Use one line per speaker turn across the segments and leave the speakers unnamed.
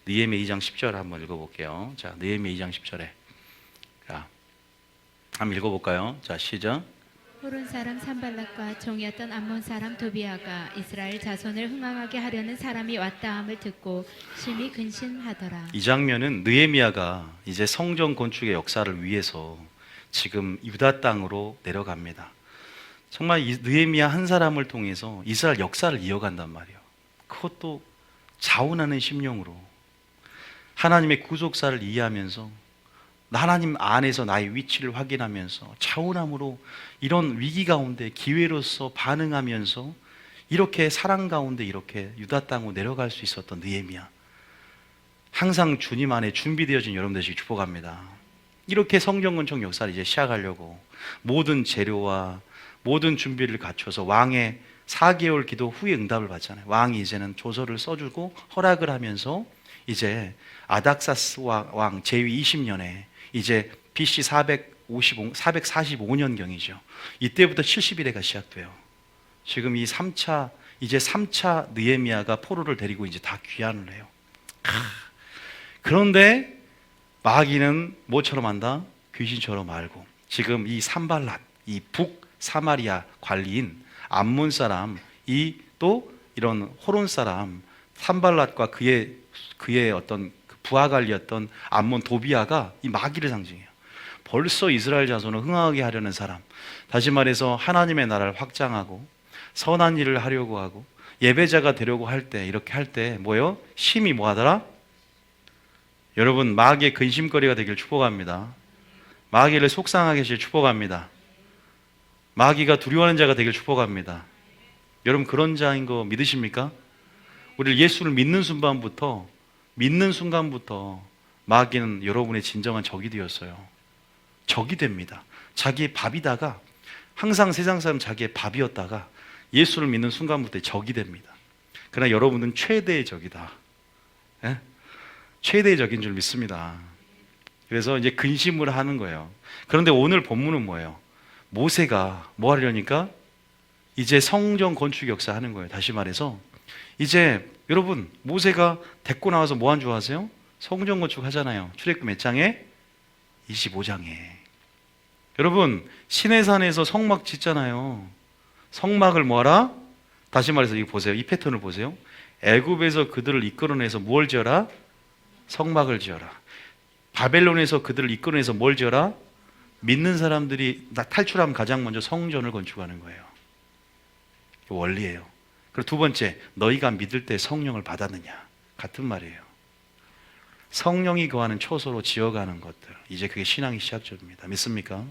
느헤미야 2장 10절 한번 읽어볼게요. 자, 느헤미야 2장 10절에 자, 한번 읽어볼까요? 자, 시작.
호론 사람 산발락과 종이었던 암몬 사람 도비아가 이스라엘 자손을 흥황하게 하려는 사람이 왔다함을 듣고 심히 근심하더라.
이 장면은 느헤미야가 이제 성전 건축의 역사를 위해서 지금 유다 땅으로 내려갑니다. 정말 이 느헤미야 한 사람을 통해서 이스라엘 역사를 이어간단 말이에요. 그것도 자원하는 심령으로 하나님의 구속사를 이해하면서 하나님 안에서 나의 위치를 확인하면서 자원함으로 이런 위기 가운데 기회로서 반응하면서 이렇게 사랑 가운데 이렇게 유다 땅으로 내려갈 수 있었던 느헤미야, 항상 주님 안에 준비되어진 여러분 되시기 축복합니다. 이렇게 성전 건축 역사를 이제 시작하려고 모든 재료와 모든 준비를 갖춰서 왕의 4개월 기도 후에 응답을 받잖아요. 왕이 이제는 조서를 써주고 허락을 하면서 이제 아닥사스 왕 제위 20년에 이제 BC 445년경이죠. 이때부터 70일회가 시작돼요. 지금 이 3차 이제 3차 느헤미야가 포로를 데리고 이제 다 귀환을 해요. 그런데 마귀는 뭐처럼 한다? 귀신처럼 알고 지금 이 산발랏, 이 북사마리아 관리인 암몬 사람, 이 또 이런 호론 사람 산발랏과 그의 어떤 부하 관리였던 암몬 도비아가 이 마귀를 상징해요. 벌써 이스라엘 자손을 흥하게 하려는 사람, 다시 말해서 하나님의 나라를 확장하고 선한 일을 하려고 하고 예배자가 되려고 할 때, 이렇게 할 때 뭐예요? 심히 뭐하더라? 여러분, 마귀의 근심거리가 되길 축복합니다. 마귀를 속상하게 하실 축복합니다. 마귀가 두려워하는 자가 되길 축복합니다. 여러분, 그런 자인 거 믿으십니까? 우리를 예수를 믿는 순간부터 마귀는 여러분의 진정한 적이 되었어요. 적이 됩니다. 자기의 밥이다가 항상 세상 사람 자기의 밥이었다가 예수를 믿는 순간부터 적이 됩니다. 그러나 여러분은 최대의 적이다. 예? 최대의 적인 줄 믿습니다. 그래서 이제 근심을 하는 거예요. 그런데 오늘 본문은 뭐예요? 모세가 뭐 하려니까? 이제 성전 건축 역사 하는 거예요. 다시 말해서 이제 여러분, 모세가 데리고 나와서 뭐 한 줄 아세요? 성전 건축 하잖아요. 출애굽기 몇 장에? 25장에. 여러분, 시내산에서 성막 짓잖아요. 성막을 뭐하라? 다시 말해서 이거 보세요. 이 패턴을 보세요. 애굽에서 그들을 이끌어내서 뭘 지어라? 성막을 지어라. 바벨론에서 그들을 이끌어내서 뭘 지어라? 믿는 사람들이 탈출하면 가장 먼저 성전을 건축하는 거예요. 원리예요. 그리고 두 번째, 너희가 믿을 때 성령을 받았느냐? 같은 말이에요. 성령이 거하는 초소로 지어가는 것들, 이제 그게 신앙의 시작점입니다. 믿습니까?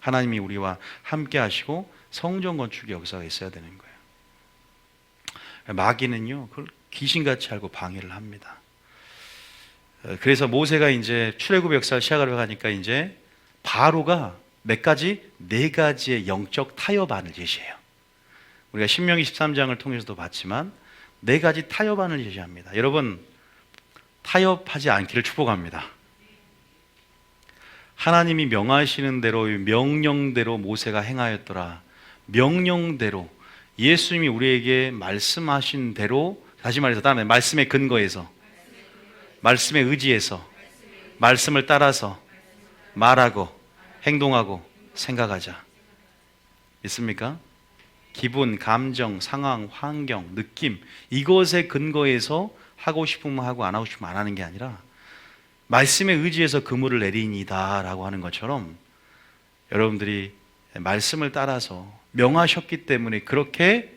하나님이 우리와 함께 하시고 성전 건축의 역사가 있어야 되는 거예요. 마귀는요, 그걸 귀신같이 알고 방해를 합니다. 그래서 모세가 이제 출애굽 역사를 시작하려고 하니까 이제 바로가 몇 가지? 4가지의 영적 타협안을 제시해요. 우리가 신명기 13장을 통해서도 봤지만 4가지 타협안을 제시합니다. 여러분, 타협하지 않기를 축복합니다. 하나님이 명하시는 대로 명령대로 모세가 행하였더라. 명령대로 예수님이 우리에게 말씀하신 대로, 다시 말해서 다음에 말씀의 근거에서, 말씀에 의지해서, 말씀을 따라서 말하고 행동하고 생각하자. 있습니까? 기분, 감정, 상황, 환경, 느낌, 이것에 근거해서 하고 싶으면 하고 안 하고 싶으면 안 하는 게 아니라 말씀에 의지해서 그물을 내리니다 라고 하는 것처럼 여러분들이 말씀을 따라서 명하셨기 때문에 그렇게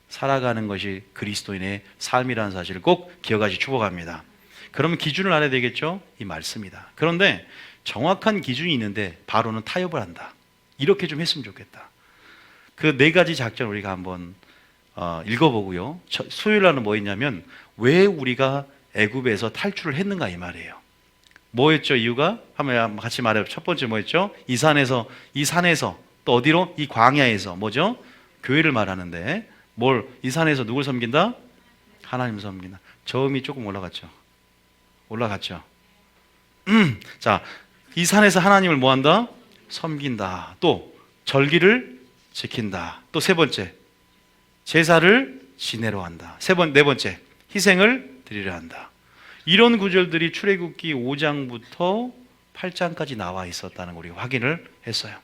살아가는 것이 그리스도인의 삶이라는 사실을 꼭 기억하시 축복합니다. 그러면 기준을 알아야 되겠죠? 이 말씀이다. 그런데 정확한 기준이 있는데 바로는 타협을 한다. 이렇게 좀 했으면 좋겠다. 그 4가지 작전을 우리가 한번 읽어보고요. 수요일 날은 뭐 했냐면 왜 우리가 애굽에서 탈출을 했는가 이 말이에요. 뭐였죠? 이유가? 한번 같이 말해요. 첫 번째 뭐였죠? 이 산에서 또 어디로? 이 광야에서 뭐죠? 교회를 말하는데 이 산에서 누굴 섬긴다? 하나님 섬긴다. 저음이 조금 올라갔죠? 자, 이 산에서 하나님을 뭐한다? 섬긴다. 또 절기를 지킨다. 또 3번째, 제사를 지내러 한다. 네 번째, 희생을 드리려 한다. 이런 구절들이 출애굽기 5장부터 8장까지 나와 있었다는 걸 우리가 확인을 했어요.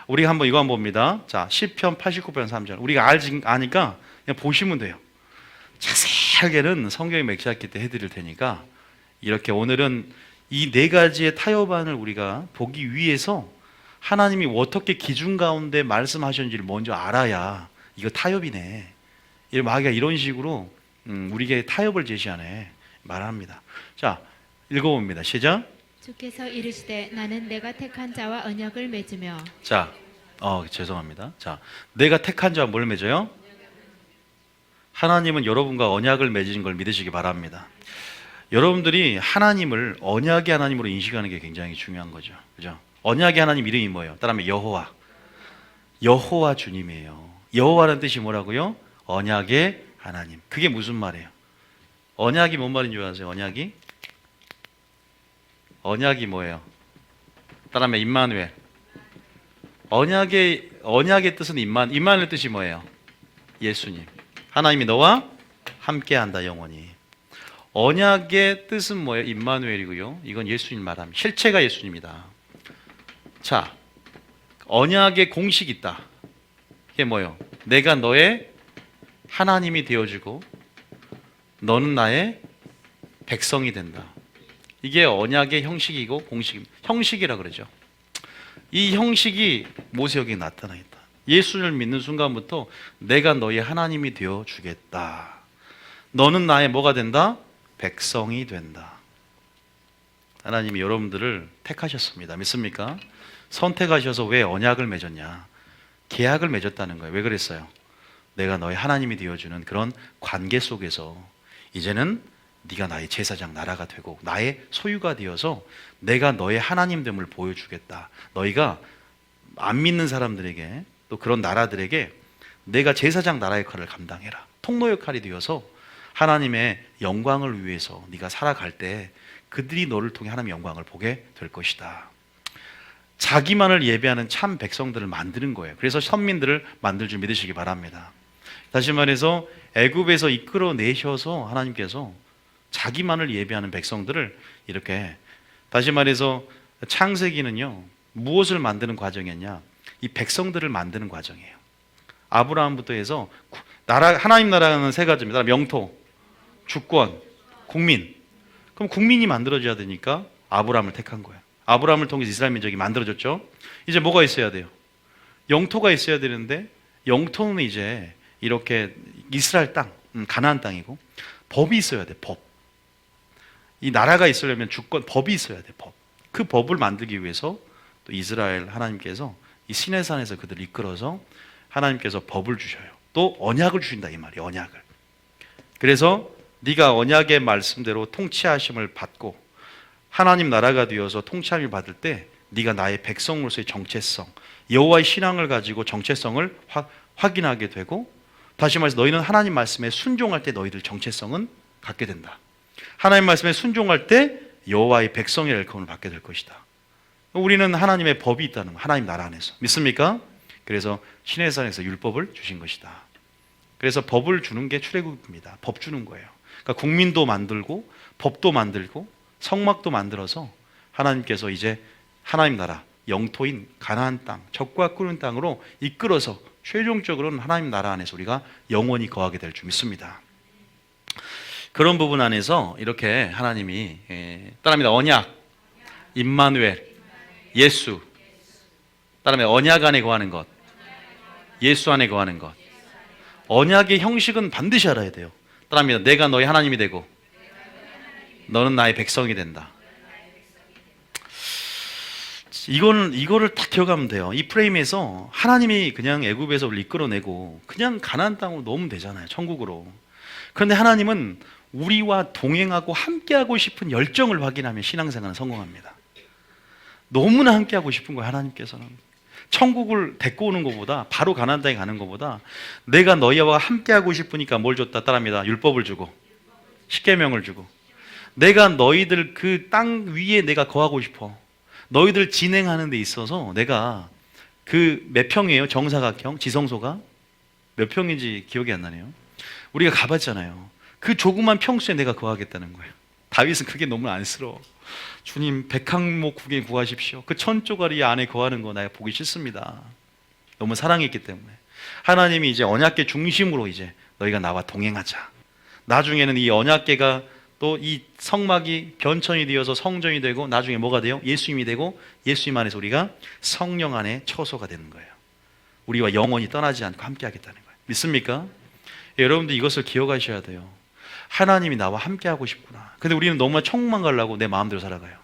우리가 한번 이거 한번 봅니다. 자, 시편 89편 3절. 우리가 아니까 그냥 보시면 돼요. 자세하게는 성경에 맥시았기 때 해드릴 테니까 이렇게 오늘은 이 네 가지의 타협안을 우리가 보기 위해서 하나님이 어떻게 기준 가운데 말씀하셨는지를 먼저 알아야 이거 타협이네. 마귀가 이런 식으로 우리에게 타협을 제시하네 말합니다. 자, 읽어봅니다. 시작.
주께서 이르시되 나는 내가 택한 자와 언약을 맺으며.
자, 죄송합니다. 자, 내가 택한 자와 뭘 맺어요? 하나님은 여러분과 언약을 맺은 걸 믿으시기 바랍니다. 여러분들이 하나님을 언약의 하나님으로 인식하는 게 굉장히 중요한 거죠. 그죠? 언약의 하나님 이름이 뭐예요? 따라하면 여호와. 여호와 주님이에요. 여호와라는 뜻이 뭐라고요? 언약의 하나님. 그게 무슨 말이에요? 언약이 뭔 말인 줄 아세요? 언약이 뭐예요? 따라하면 임마누엘. 언약의 뜻은 임마누엘 뜻이 뭐예요? 예수님. 하나님이 너와 함께한다 영원히. 언약의 뜻은 뭐예요? 임마누엘이고요. 이건 예수님 말합니다. 실체가 예수님이다. 자, 언약의 공식이 있다. 이게 뭐예요? 내가 너의 하나님이 되어주고 너는 나의 백성이 된다. 이게 언약의 형식이고 공식입니다. 형식이라 그러죠. 이 형식이 모세에게 나타나 있다. 예수를 믿는 순간부터 내가 너의 하나님이 되어주겠다. 너는 나의 뭐가 된다? 백성이 된다. 하나님이 여러분들을 택하셨습니다. 믿습니까? 선택하셔서 왜 언약을 맺었냐? 계약을 맺었다는 거예요. 왜 그랬어요? 내가 너의 하나님이 되어주는 그런 관계 속에서 이제는 네가 나의 제사장 나라가 되고 나의 소유가 되어서 내가 너의 하나님됨을 보여주겠다. 너희가 안 믿는 사람들에게 또 그런 나라들에게 내가 제사장 나라 역할을 감당해라. 통로 역할이 되어서 하나님의 영광을 위해서 네가 살아갈 때 그들이 너를 통해 하나님의 영광을 보게 될 것이다. 자기만을 예배하는 참 백성들을 만드는 거예요. 그래서 선민들을 만들 줄 믿으시기 바랍니다. 다시 말해서 애굽에서 이끌어내셔서 하나님께서 자기만을 예배하는 백성들을 이렇게, 다시 말해서 창세기는요 무엇을 만드는 과정이었냐? 이 백성들을 만드는 과정이에요. 아브라함부터 해서 하나님 나라는 세 가지입니다. 영토, 주권, 국민. 그럼 국민이 만들어져야 되니까 아브라함을 택한 거예요. 아브라함을 통해서 이스라엘 민족이 만들어졌죠. 이제 뭐가 있어야 돼요? 영토가 있어야 되는데 영토는 이제 이렇게 이스라엘 땅, 가나안 땅이고 법이 있어야 돼. 법. 이 나라가 있으려면 주권, 법이 있어야 돼. 법. 그 법을 만들기 위해서 또 이스라엘 하나님께서 이 시내산에서 그들을 이끌어서 하나님께서 법을 주셔요. 또 언약을 주신다 이 말이에요. 언약을. 그래서 네가 언약의 말씀대로 통치하심을 받고 하나님 나라가 되어서 통치함을 받을 때 네가 나의 백성으로서의 정체성, 여호와의 신앙을 가지고 정체성을 확인하게 되고, 다시 말해서 너희는 하나님 말씀에 순종할 때 너희들 정체성은 갖게 된다. 하나님 말씀에 순종할 때 여호와의 백성의 엘컴을 받게 될 것이다. 우리는 하나님의 법이 있다는 거, 하나님 나라 안에서. 믿습니까? 그래서 시내산에서 율법을 주신 것이다. 그래서 법을 주는 게 출애굽입니다. 법 주는 거예요. 그러니까 국민도 만들고 법도 만들고 성막도 만들어서 하나님께서 이제 하나님 나라, 영토인 가나안 땅, 적과 꿀은 땅으로 이끌어서 최종적으로는 하나님 나라 안에서 우리가 영원히 거하게 될 줄 믿습니다. 그런 부분 안에서 이렇게 하나님이 따라합니다. 언약, 임마누엘, 예수. 따라합니다. 언약 안에 거하는 것, 예수 안에 거하는 것. 언약의 형식은 반드시 알아야 돼요. 따라합니다. 내가 너의 하나님이 되고 너는 나의 백성이 된다. 이거를 딱 기억하면 돼요. 이 프레임에서 하나님이 그냥 애굽에서 우리를 이끌어내고 그냥 가나안 땅으로 넣으면 되잖아요. 천국으로. 그런데 하나님은 우리와 동행하고 함께하고 싶은 열정을 확인하면 신앙생활은 성공합니다. 너무나 함께하고 싶은 거예요. 하나님께서는 천국을 데리고 오는 것보다, 바로 가나안 땅에 가는 것보다 내가 너희와 함께하고 싶으니까 뭘 줬다? 따라합니다. 율법을 주고 십계명을 주고 내가 너희들 그 땅 위에 내가 거하고 싶어. 너희들 진행하는 데 있어서 내가 그 몇 평이에요? 정사각형 지성소가 몇 평인지 기억이 안 나네요. 우리가 가봤잖아요. 그 조그만 평수에 내가 거하겠다는 거예요. 다윗은 그게 너무 안쓰러워. 주님 백항목 국에 구하십시오. 그 천조가리 안에 거하는 거 내가 보기 싫습니다. 너무 사랑했기 때문에 하나님이 이제 언약궤 중심으로 이제 너희가 나와 동행하자. 나중에는 이 언약궤가 또 이 성막이 변천이 되어서 성전이 되고 나중에 뭐가 돼요? 예수님이 되고 예수님 안에서 우리가 성령 안에 처소가 되는 거예요. 우리와 영원히 떠나지 않고 함께 하겠다는 거예요. 믿습니까? 여러분들 이것을 기억하셔야 돼요. 하나님이 나와 함께 하고 싶구나. 근데 우리는 너무나 천국만 가려고 내 마음대로 살아가요.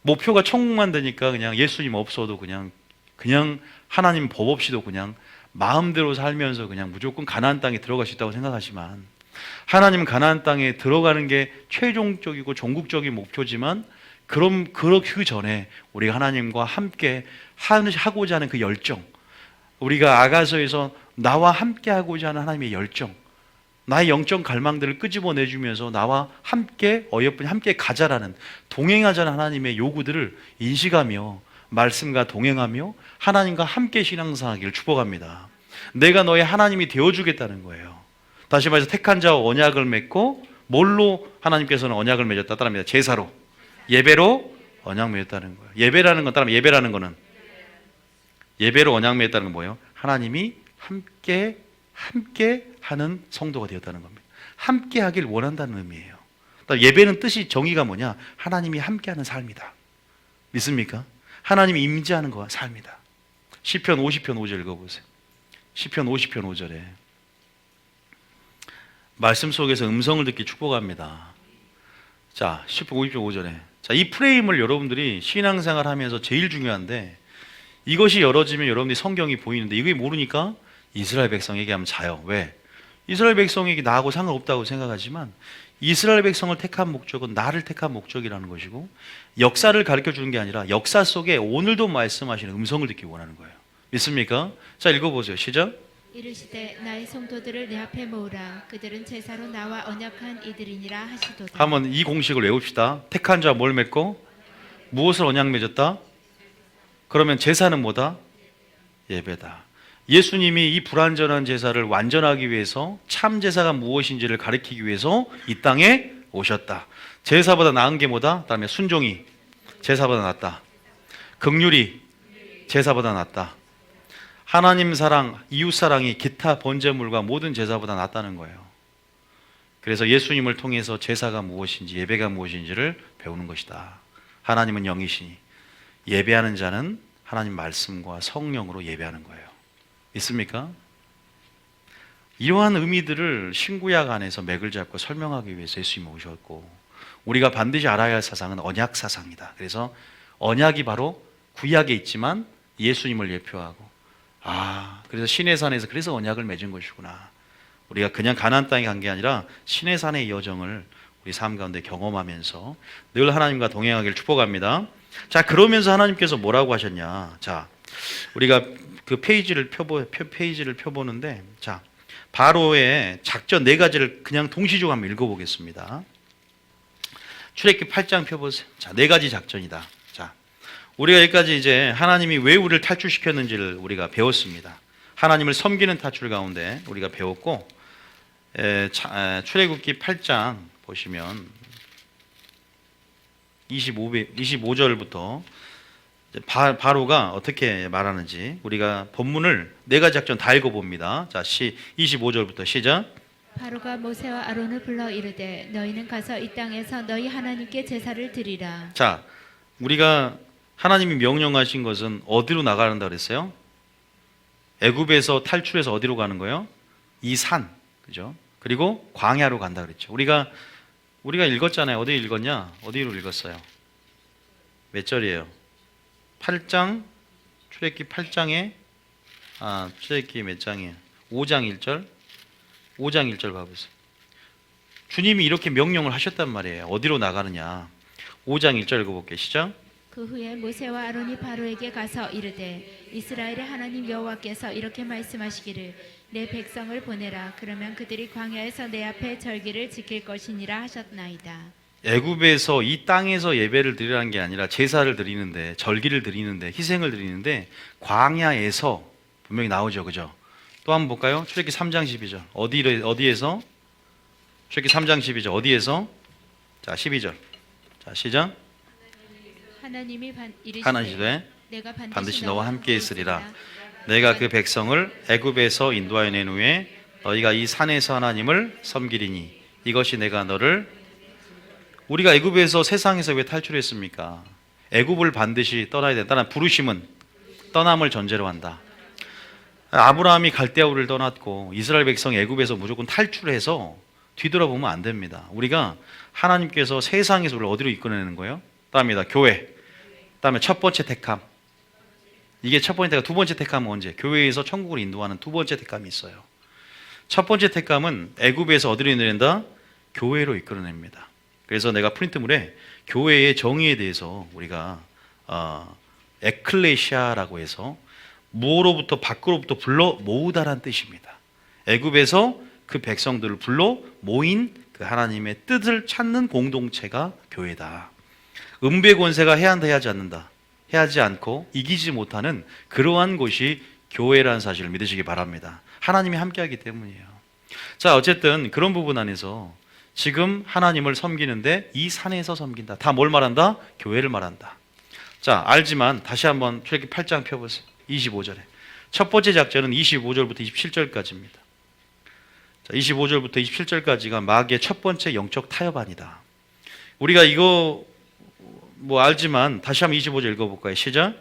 목표가 천국만 되니까 그냥 예수님 없어도 그냥 하나님 법 없이도 그냥 마음대로 살면서 그냥 무조건 가나안 땅에 들어갈 수 있다고 생각하지만, 하나님은 가나안 땅에 들어가는 게 최종적이고 종국적인 목표지만, 그 전에 우리가 하나님과 함께 하고자 하는 그 열정, 우리가 아가서에서 나와 함께 하고자 하는 하나님의 열정, 나의 영적 갈망들을 끄집어내주면서 나와 함께 어여쁜이 함께 가자라는, 동행하자는 하나님의 요구들을 인식하며 말씀과 동행하며 하나님과 함께 신앙생활하기를 축복합니다. 내가 너의 하나님이 되어주겠다는 거예요. 다시 말해서 택한 자와 언약을 맺고, 뭘로 하나님께서는 언약을 맺었다 따릅니다. 제사로, 예배로 언약 맺었다는 거예요. 예배라는 건 따르면, 예배라는 거는 예배로 언약 맺었다는 건 뭐예요? 하나님이 함께 하는 성도가 되었다는 겁니다. 함께 하길 원한다는 의미예요. 예배는 뜻이, 정의가 뭐냐? 하나님이 함께하는 삶이다. 믿습니까? 하나님이 임재하는 거와 삶이다. 시편 50편 5절 읽어보세요. 시편 50편 5절에 말씀 속에서 음성을 듣기 축복합니다. 자, 시편 50편 5절에, 자, 이 프레임을 여러분들이 신앙생활 하면서 제일 중요한데, 이것이 열어지면 여러분들이 성경이 보이는데, 이게 모르니까 이스라엘 백성에게 하면 자요. 왜? 이스라엘 백성에게 나하고 상관없다고 생각하지만, 이스라엘 백성을 택한 목적은 나를 택한 목적이라는 것이고, 역사를 가르쳐 주는 게 아니라 역사 속에 오늘도 말씀하시는 음성을 듣기 원하는 거예요. 믿습니까? 자, 읽어보세요. 시작.
이르시되 나의 성도들을 내 앞에 모으라. 그들은 제사로 나와 언약한 이들이니라 하시도다.
한번 이 공식을 외웁시다. 택한 자와 뭘 맺고 무엇을 언약 맺었다? 그러면 제사는 뭐다? 예배다. 예수님이 이 불완전한 제사를 완전하기 위해서 참 제사가 무엇인지를 가르치기 위해서 이 땅에 오셨다. 제사보다 나은 게 뭐다? 그다음에 순종이 제사보다 낫다. 긍휼이 제사보다 낫다. 하나님 사랑, 이웃 사랑이 기타 번제물과 모든 제사보다 낫다는 거예요. 그래서 예수님을 통해서 제사가 무엇인지, 예배가 무엇인지를 배우는 것이다. 하나님은 영이시니 예배하는 자는 하나님 말씀과 성령으로 예배하는 거예요. 있습니까? 이러한 의미들을 신구약 안에서 맥을 잡고 설명하기 위해서 예수님이 오셨고, 우리가 반드시 알아야 할 사상은 언약 사상이다. 그래서 언약이 바로 구약에 있지만 예수님을 예표하고, 그래서 시내산에서 그래서 언약을 맺은 것이구나. 우리가 그냥 가나안 땅에 간 게 아니라 시내산의 여정을 우리 삶 가운데 경험하면서 늘 하나님과 동행하기를 축복합니다. 자, 그러면서 하나님께서 뭐라고 하셨냐? 자, 우리가 그 페이지를 펴보는데, 자, 바로의 작전 4가지를 그냥 동시적으로 한번 읽어보겠습니다. 출애굽기 8장 펴보세요. 자, 4가지 작전이다. 자, 우리가 여기까지 이제 하나님이 왜 우리를 탈출시켰는지를 우리가 배웠습니다. 하나님을 섬기는 탈출 가운데 우리가 배웠고, 출애굽기 8장 보시면 25절부터 바로가 어떻게 말하는지 우리가 본문을 4가지 작전 다 읽어봅니다. 자, 25절부터 시작.
바로가 모세와 아론을 불러 이르되 너희는 가서 이 땅에서 너희 하나님께 제사를 드리라.
자, 우리가 하나님이 명령하신 것은 어디로 나가는다 그랬어요? 애굽에서 탈출해서 어디로 가는 거예요? 이 산, 그죠? 그리고 광야로 간다 그랬죠. 우리가 읽었잖아요. 어디 읽었냐? 어디로 읽었어요? 몇 절이에요? 8장, 출애굽기 8장에 출애굽기 몇 장이에요? 5장 1절? 5장 1절 봐보세요. 주님이 이렇게 명령을 하셨단 말이에요. 어디로 나가느냐? 5장 1절 읽어볼게요. 시작.
그 후에 모세와 아론이 바로에게 가서 이르되 이스라엘의 하나님 여호와께서 이렇게 말씀하시기를 내 백성을 보내라. 그러면 그들이 광야에서 내 앞에 절기를 지킬 것이니라 하셨나이다.
애굽에서 이 땅에서 예배를 드리라는 게 아니라 제사를 드리는데, 절기를 드리는데, 희생을 드리는데 광야에서 분명히 나오죠. 그죠? 또 한번 볼까요? 출애굽기 3장 12절. 어디에서? 출애굽기 3장 12절. 어디에서? 자, 12절. 자, 시작.
하나님이
하나님이시되
내가
반드시 너와 함께 있으리라. 내가 그 백성을 애굽에서 인도하여 낸 후에 너희가 이 산에서 하나님을 섬기리니 이것이 내가 너를. 우리가 애굽에서 세상에서 왜 탈출했습니까? 애굽을 반드시 떠나야 된다는 부르심은 떠남을 전제로 한다. 아브라함이 갈대아우를 떠났고 이스라엘 백성이 애굽에서 무조건 탈출해서 뒤돌아보면 안 됩니다. 우리가 하나님께서 세상에서 우리를 어디로 이끌어내는 거예요? 다음입니다. 교회. 다음에 첫 번째 택함. 이게 첫 번째 택함. 두 번째 택함은 언제? 교회에서 천국을 인도하는 두 번째 택함이 있어요. 첫 번째 택함은 애굽에서 어디로 인도낸다? 교회로 이끌어냅니다. 그래서 내가 프린트물에 교회의 정의에 대해서 우리가 에클레시아라고 해서 무로부터 밖으로부터 불러 모으다란 뜻입니다. 애굽에서 그 백성들을 불러 모인 그 하나님의 뜻을 찾는 공동체가 교회다. 음배 권세가 해한다 해하지 않는다. 해하지 않고 이기지 못하는 그러한 곳이 교회라는 사실을 믿으시기 바랍니다. 하나님이 함께하기 때문이에요. 자, 어쨌든 그런 부분 안에서 지금 하나님을 섬기는데 이 산에서 섬긴다. 다 뭘 말한다? 교회를 말한다. 자, 알지만 다시 한번 출애굽기 8장 펴보세요. 25절에 첫 번째 작전은 25절부터 27절까지입니다. 자, 25절부터 27절까지가 마귀의 첫 번째 영적 타협안이다. 우리가 이거 알지만 다시 한번 25절 읽어볼까요? 시작.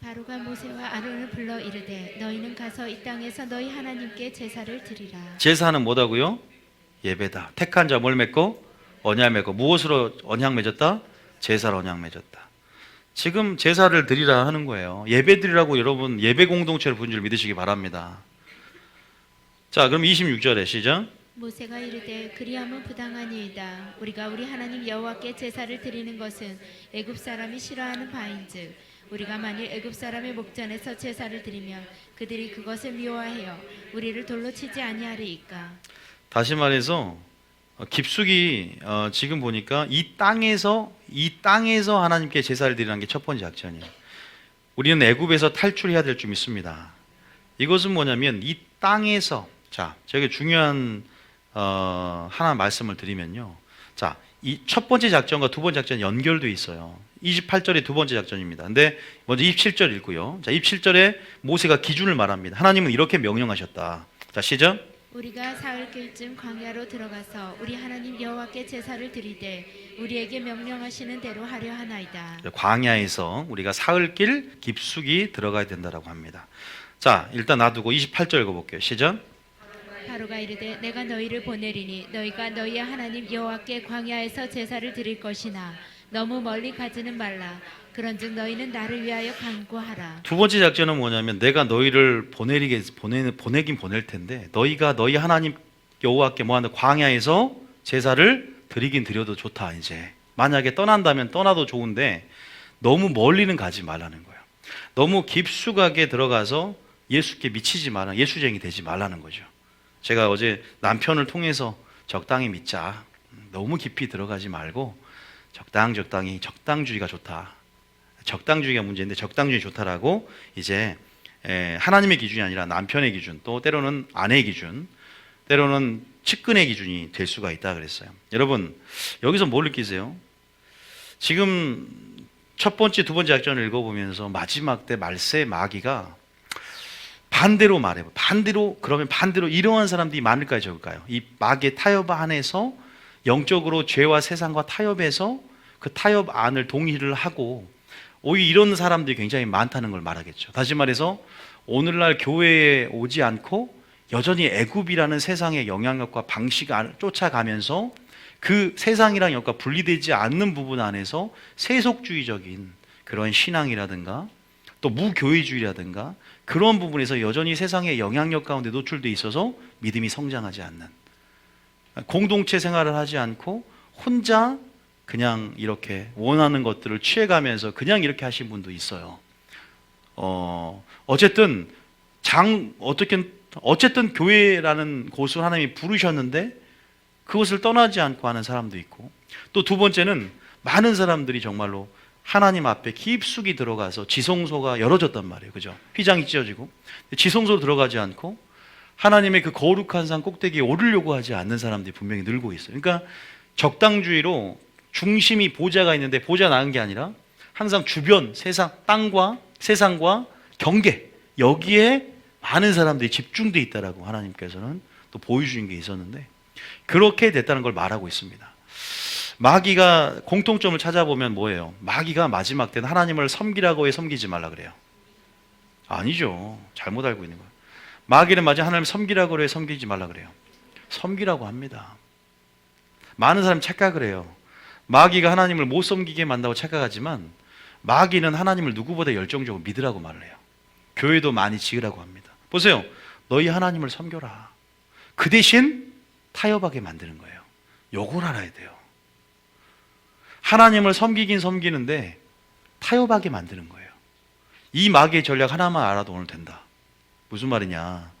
바로가 모세와 아론을 불러 이르되 너희는 가서 이 땅에서 너희 하나님께 제사를 드리라.
제사는 뭐다고요? 예배다. 택한 자 뭘 맺고? 언약 맺고. 무엇으로 언약 맺었다? 제사로 언약 맺었다. 지금 제사를 드리라 하는 거예요. 예배 드리라고 여러분 예배 공동체를 부른 줄 믿으시기 바랍니다. 자, 그럼 26절에 시작.
모세가 이르되 그리하면 부당하니이다. 우리가 우리 하나님 여호와께 제사를 드리는 것은 애굽 사람이 싫어하는 바인즉 우리가 만일 애굽 사람의 목전에서 제사를 드리면 그들이 그것을 미워하여 우리를 돌로 치지 아니하리이까.
다시 말해서 깊숙이 지금 보니까 이 땅에서 하나님께 제사를 드리는 게 첫 번째 작전이에요. 우리는 애굽에서 탈출해야 될 줄 믿습니다. 이것은 뭐냐면 이 땅에서, 자, 저게 중요한 하나 말씀을 드리면요. 자, 이 첫 번째 작전과 두 번째 작전이 연결되어 있어요. 28절의 두 번째 작전입니다. 근데 먼저 27절 읽고요. 자, 27절에 모세가 기준을 말합니다. 하나님은 이렇게 명령하셨다. 자, 시작.
우리가 사흘길쯤 광야로 들어가서 우리 하나님 여호와께 제사를 드리되 우리에게 명령하시는 대로 하려 하나이다.
광야에서 우리가 사흘길 깊숙이 들어가야 된다라고 합니다. 자, 일단 놔두고 28절 읽어볼게요. 시작.
바로가 이르되 내가 너희를 보내리니 너희가 너희의 하나님 여호와께 광야에서 제사를 드릴 것이나 너무 멀리 가지는 말라. 그런즉 너희는 나를 위하여 간구하라. 두
번째 작전은 뭐냐면 내가 너희를 보내긴 보낼 텐데 너희가 너희 하나님 여호와께 뭐하는 광야에서 제사를 드리긴 드려도 좋다. 이제 만약에 떠난다면 떠나도 좋은데 너무 멀리는 가지 말라는 거예요. 너무 깊숙하게 들어가서 예수께 미치지 말라, 예수쟁이 되지 말라는 거죠. 제가 어제 남편을 통해서 적당히 믿자, 너무 깊이 들어가지 말고 적당히 적당주의가 좋다. 적당주의가 문제인데 적당주의 좋다라고 이제 하나님의 기준이 아니라 남편의 기준, 또 때로는 아내의 기준, 때로는 측근의 기준이 될 수가 있다 그랬어요. 여러분 여기서 뭘 느끼세요? 지금 첫 번째, 두 번째 작전을 읽어보면서 마지막 때 말세 마귀가 반대로 말해요. 그러면 반대로 이러한 사람들이 많을까요, 적을까요? 이 마귀의 타협 안에서 영적으로 죄와 세상과 타협해서 그 타협 안을 동의를 하고 오히려 이런 사람들이 굉장히 많다는 걸 말하겠죠. 다시 말해서 오늘날 교회에 오지 않고 여전히 애굽이라는 세상의 영향력과 방식을 쫓아가면서 그 세상이랑 영과 분리되지 않는 부분 안에서 세속주의적인 그런 신앙이라든가 또 무교회주의라든가 그런 부분에서 여전히 세상의 영향력 가운데 노출되어 있어서 믿음이 성장하지 않는, 공동체 생활을 하지 않고 혼자 그냥 이렇게 원하는 것들을 취해가면서 그냥 이렇게 하신 분도 있어요. 어쨌든 교회라는 곳을 하나님이 부르셨는데 그것을 떠나지 않고 하는 사람도 있고, 또 두 번째는 많은 사람들이 정말로 하나님 앞에 깊숙이 들어가서 지성소가 열어졌단 말이에요. 그죠? 휘장이 찢어지고 지성소로 들어가지 않고 하나님의 그 거룩한 산 꼭대기에 오르려고 하지 않는 사람들이 분명히 늘고 있어요. 그러니까 적당주의로 중심이 보좌가 있는데 보좌 나은 게 아니라 항상 주변 세상, 땅과 세상과 경계, 여기에 많은 사람들이 집중되어 있다라고 하나님께서는 또 보여주신 게 있었는데, 그렇게 됐다는 걸 말하고 있습니다. 마귀가 공통점을 찾아보면 뭐예요? 마귀가 마지막 때는 하나님을 섬기라고 해 섬기지 말라 그래요. 아니죠. 잘못 알고 있는 거예요. 마귀는 마지막 하나님을 섬기라고 해 섬기지 말라 그래요. 섬기라고 합니다. 많은 사람이 착각을 해요. 마귀가 하나님을 못 섬기게 만든다고 착각하지만, 마귀는 하나님을 누구보다 열정적으로 믿으라고 말을 해요. 교회도 많이 지으라고 합니다. 보세요. 너희 하나님을 섬겨라. 그 대신 타협하게 만드는 거예요. 요걸 알아야 돼요. 하나님을 섬기긴 섬기는데 타협하게 만드는 거예요. 이 마귀의 전략 하나만 알아도 오늘 된다. 무슨 말이냐?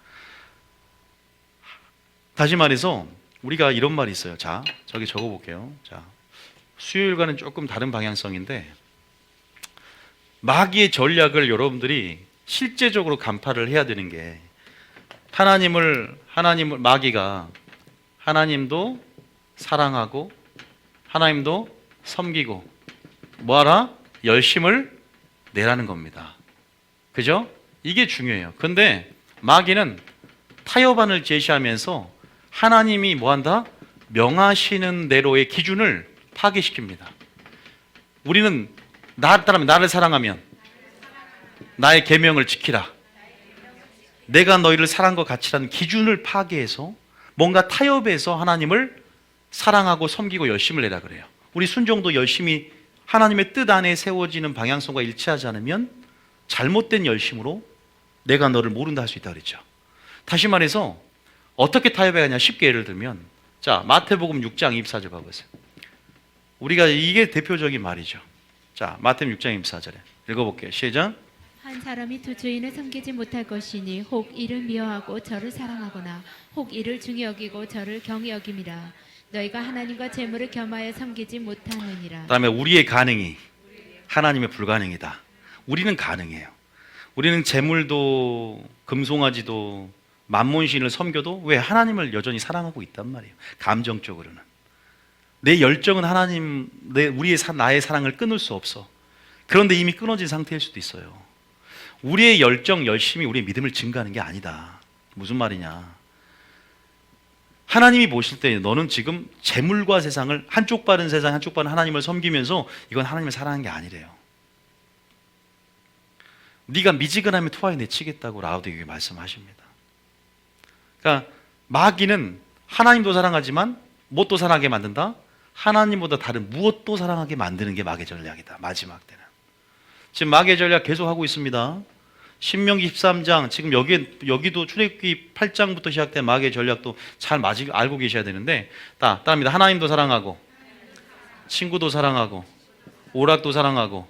다시 말해서 우리가 이런 말이 있어요. 자, 저기 적어볼게요. 자, 수요일과는 조금 다른 방향성인데, 마귀의 전략을 여러분들이 실제적으로 간파를 해야 되는 게, 하나님을 마귀가 하나님도 사랑하고 하나님도 섬기고 뭐하라? 열심을 내라는 겁니다. 그죠? 이게 중요해요. 근데 마귀는 타협안을 제시하면서 하나님이 뭐한다? 명하시는 대로의 기준을 파괴시킵니다. 우리는 나를 사랑하면 나의 계명을 지키라. 내가 너희를 사랑과 같이라는 기준을 파괴해서 뭔가 타협해서 하나님을 사랑하고 섬기고 열심을 내라 그래요. 우리 순종도 열심히 하나님의 뜻 안에 세워지는 방향성과 일치하지 않으면 잘못된 열심으로 내가 너를 모른다 할 수 있다 그랬죠. 다시 말해서 어떻게 타협해야 하냐, 쉽게 예를 들면, 자, 마태복음 6장 24절 봐보세요. 우리가 이게 대표적인 말이죠. 자, 마태복음 6장 24절에 읽어볼게요. 시작.
한 사람이 두 주인을 섬기지 못할 것이니 혹 이를 미워하고 저를 사랑하거나 혹 이를 중히 여기고 저를 경히 여김이라. 너희가 하나님과 재물을 겸하여 섬기지 못하느니라.
그다음에 우리의 가능이 하나님의 불가능이다. 우리는 가능해요. 우리는 재물도 금송아지도 만몬신을 섬겨도 왜 하나님을 여전히 사랑하고 있단 말이에요. 감정적으로는 내 열정은 하나님, 나의 사랑을 끊을 수 없어. 그런데 이미 끊어진 상태일 수도 있어요. 우리의 열정, 열심이 우리의 믿음을 증가하는 게 아니다. 무슨 말이냐? 하나님이 보실 때 너는 지금 재물과 세상을, 한쪽 발은 세상, 한쪽 발은 하나님을 섬기면서 이건 하나님을 사랑하는 게 아니래요. 네가 미지근하면 토하에 내치겠다고 라우디게게 말씀하십니다. 그러니까 마귀는 하나님도 사랑하지만 무엇도 사랑하게 만든다? 하나님보다 다른 무엇도 사랑하게 만드는 게 마귀의 전략이다. 마지막 때는. 지금 마귀의 전략 계속하고 있습니다. 신명기 13장, 지금 여기도 출애굽기 8장부터 시작된 마귀의 전략도 잘 알고 계셔야 되는데, 따라합니다. 하나님도 사랑하고 친구도 사랑하고 오락도 사랑하고